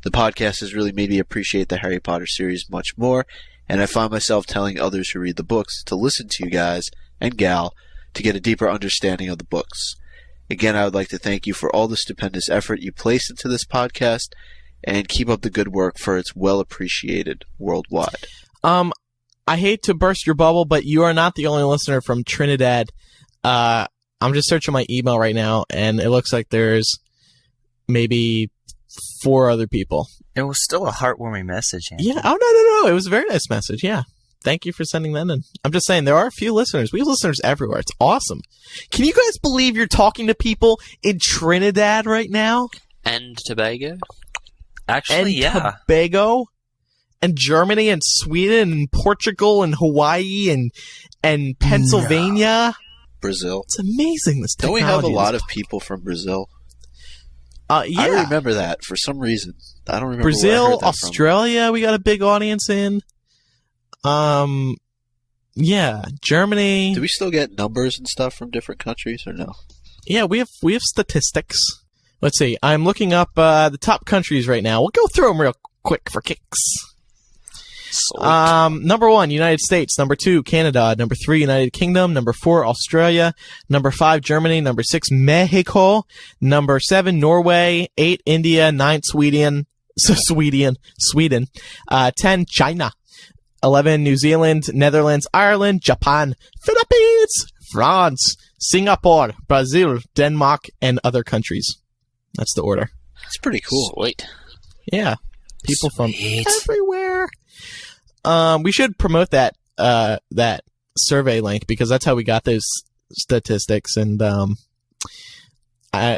The podcast has really made me appreciate the Harry Potter series much more, and I find myself telling others who read the books to listen to you guys and gal to get a deeper understanding of the books. Again, I would like to thank you for all the stupendous effort you placed into this podcast, and keep up the good work, for it's well appreciated worldwide." I hate to burst your bubble, but you are not the only listener from Trinidad. I'm just searching my email right now, and it looks like there's maybe 4 other people. It was still a heartwarming message, Andy. Yeah. Oh, no. It was a very nice message. Yeah. Thank you for sending that in. I'm just saying, there are a few listeners. We have listeners everywhere. It's awesome. Can you guys believe you're talking to people in Trinidad right now? And Tobago? Actually, yeah. Tobago? And Germany and Sweden and Portugal and Hawaii and Pennsylvania. Brazil. It's amazing, this Don't technology. we have a lot of people from Brazil? Yeah. I remember that for some reason. I don't remember Brazil, where I heard that Australia, we got a big audience in. Yeah, Germany. Do we still get numbers and stuff from different countries or no? Yeah, we have statistics. Let's see. I'm looking up the top countries right now. We'll go through them real quick for kicks. Sweet. Number 1, United States. Number 2, Canada. Number 3, United Kingdom. Number 4, Australia. Number 5, Germany. Number 6, Mexico. Number 7, Norway. 8, India. 9, Sweden. 10, China. 11, New Zealand. Netherlands. Ireland. Japan. Philippines. France. Singapore. Brazil. Denmark. And other countries. That's the order. That's pretty cool. Sweet. Yeah. People Sweet. from everywhere. We should promote that survey link because that's how we got those statistics, and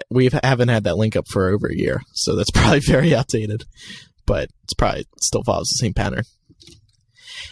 we haven't had that link up for over a year, so that's probably very outdated, but it's probably still follows the same pattern.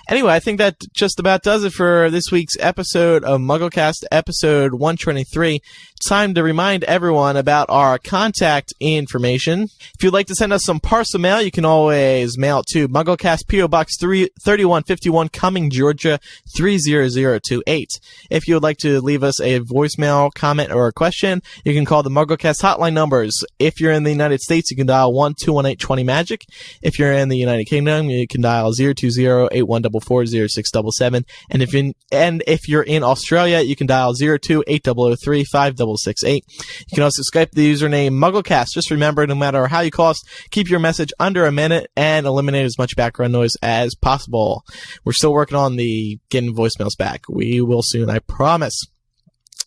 Anyway, I think that just about does it for this week's episode of MuggleCast, episode 123. It's time to remind everyone about our contact information. If you'd like to send us some parcel mail, you can always mail it to MuggleCast, P.O. Box 3151, Cumming, Georgia 30028. If you would like to leave us a voicemail, comment, or a question, you can call the MuggleCast hotline numbers. If you're in the United States, you can dial 1-218-20-MAGIC. If you're in the United Kingdom, you can dial 020-8144-0677. And if you're in Australia, you can dial 02-8003-5668. You can also Skype the username MuggleCast. Just remember, no matter how you call us, keep your message under a minute and eliminate as much background noise as possible. We're still working on the getting voicemails back. We will soon, I promise.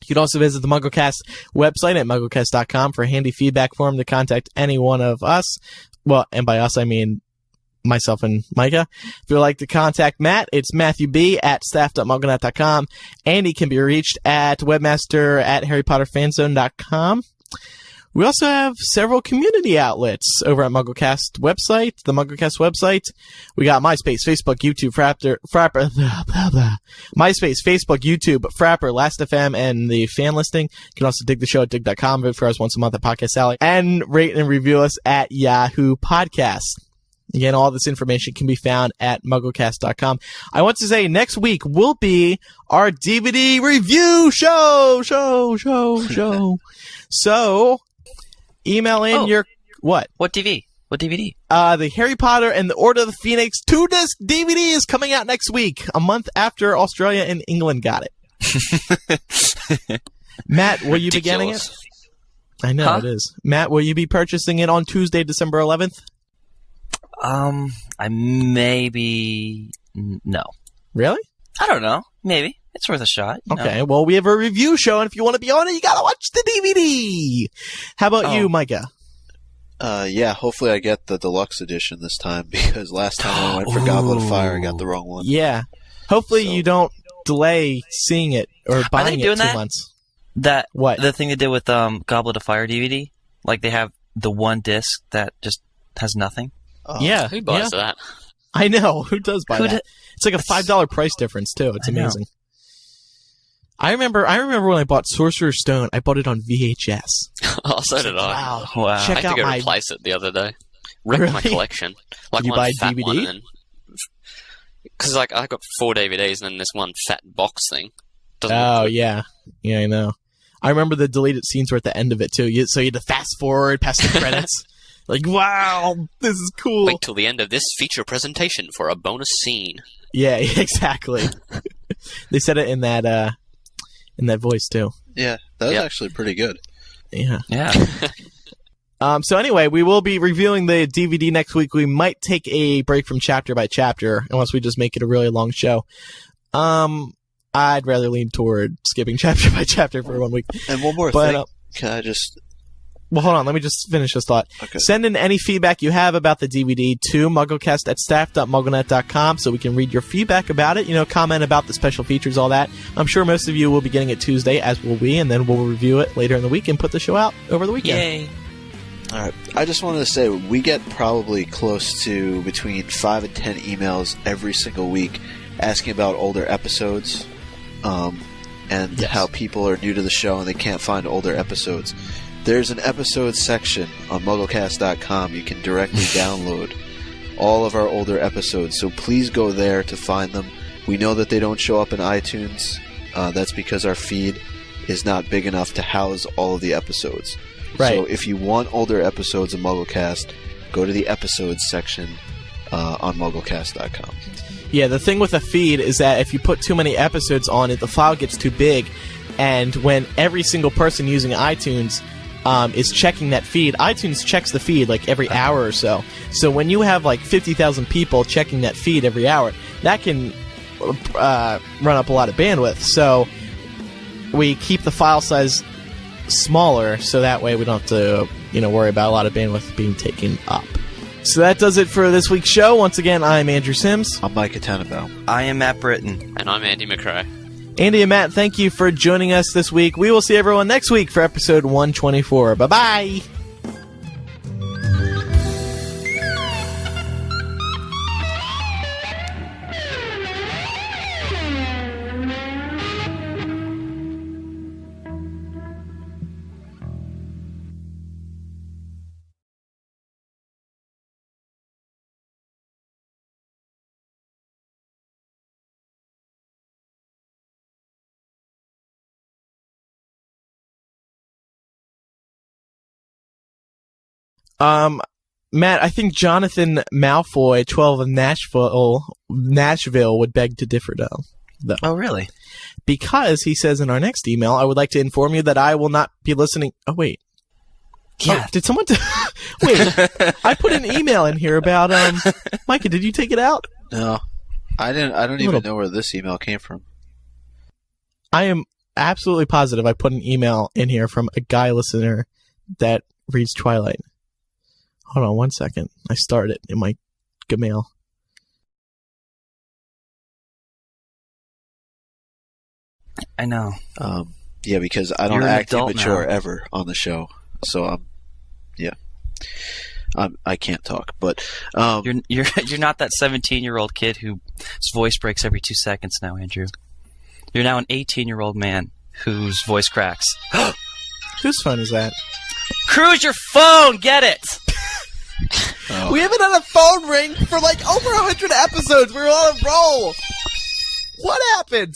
You can also visit the MuggleCast website at MuggleCast.com for a handy feedback form to contact any one of us. Well, and by us, I mean myself and Micah. If you'd like to contact Matt, it's Matthew B at staff.mugglenet.com. Andy can be reached at webmaster at harrypotterfanzone.com. We also have several community outlets over at MuggleCast website, the MuggleCast website. We got MySpace, Facebook, YouTube, MySpace, Facebook, YouTube, Frapper, Last.fm, and the fan listing. You can also dig the show at dig.com, vote for us once a month at Podcast Alley, and rate and review us at Yahoo Podcasts. Again, all this information can be found at MuggleCast.com. I want to say next week will be our DVD review show. So, email in your... What? What TV? What DVD? The Harry Potter and the Order of the Phoenix 2-disc DVD is coming out next week, a month after Australia and England got it. Matt, will you be getting it? I know, it is. Matt, will you be purchasing it on Tuesday, December 11th? I maybe... No. Really? I don't know. Maybe. It's worth a shot. Okay, well, we have a review show, and if you want to be on it, you gotta watch the DVD! How about you, Micah? Yeah, hopefully I get the deluxe edition this time, because last time I went for Goblet of Fire, I got the wrong one. Yeah. Hopefully you don't delay seeing it or buying it 2 months. What? The thing they did with Goblet of Fire DVD? Like, they have the one disc that just has nothing? Yeah. Who buys that? I know. Who does buy that? It's like a $5 price difference, too. It's amazing. I remember when I bought Sorcerer's Stone, I bought it on VHS. Oh, so did I. Wow. I had to go replace it the other day. Wrecked my collection. Like, did you buy DVD? Because I got 4 DVDs and then this one fat box thing. Yeah. Yeah, I know. I remember the deleted scenes were at the end of it, too. So you had to fast forward past the credits. Like, wow, this is cool. Wait till the end of this feature presentation for a bonus scene. Yeah, exactly. They said it in that voice too. Yeah, that was actually pretty good. Yeah. Yeah. So anyway, we will be reviewing the DVD next week. We might take a break from chapter by chapter, unless we just make it a really long show. I'd rather lean toward skipping chapter by chapter for 1 week. And one more thing. Can I just... Well, hold on. Let me just finish this thought. Okay. Send in any feedback you have about the DVD to MuggleCast at staff.mugglenet.com so we can read your feedback about it. Comment about the special features, all that. I'm sure most of you will be getting it Tuesday, as will we, and then we'll review it later in the week and put the show out over the weekend. Yay. All right. I just wanted to say we get probably close to between 5 and 10 emails every single week asking about older episodes and how people are new to the show and they can't find older episodes. There's an episode section on MuggleCast.com. You can directly download all of our older episodes, so please go there to find them. We know that they don't show up in iTunes. That's because our feed is not big enough to house all of the episodes. Right. So if you want older episodes of MuggleCast, go to the episodes section on MuggleCast.com. Yeah, the thing with a feed is that if you put too many episodes on it, the file gets too big, and when every single person using iTunes is checking that feed, iTunes checks the feed like every hour or so. So when you have like 50,000 people checking that feed every hour, that can run up a lot of bandwidth. So we keep the file size smaller, so that way we don't have to worry about a lot of bandwidth being taken up. So that does it for this week's show. Once again, I'm Andrew Sims. I'm Micah Tannenbaum. I am Matt Britton. And I'm Andy McRae. Andy and Matt, thank you for joining us this week. We will see everyone next week for episode 124. Bye-bye! Matt, I think Jonathan Malfoy, 12 of Nashville, would beg to differ, though. Oh, really? Because he says in our next email, I would like to inform you that I will not be listening. Oh, wait. Yeah. Oh, did someone... Wait. I put an email in here about... Micah, did you take it out? No. I don't even know where this email came from. I am absolutely positive I put an email in here from a guy listener that reads Twilight. Hold on 1 second. I started in my Gmail. I know. Yeah, because I don't You're an act adult immature now. ever on the show. So I can't talk. But You're not that 17-year-old kid whose voice breaks every 2 seconds now, Andrew. You're now an 18-year-old man whose voice cracks. Whose phone is that? Cruise your phone! Get it! Oh. We haven't had a phone ring for like over 100 episodes. We were on a roll. What happened?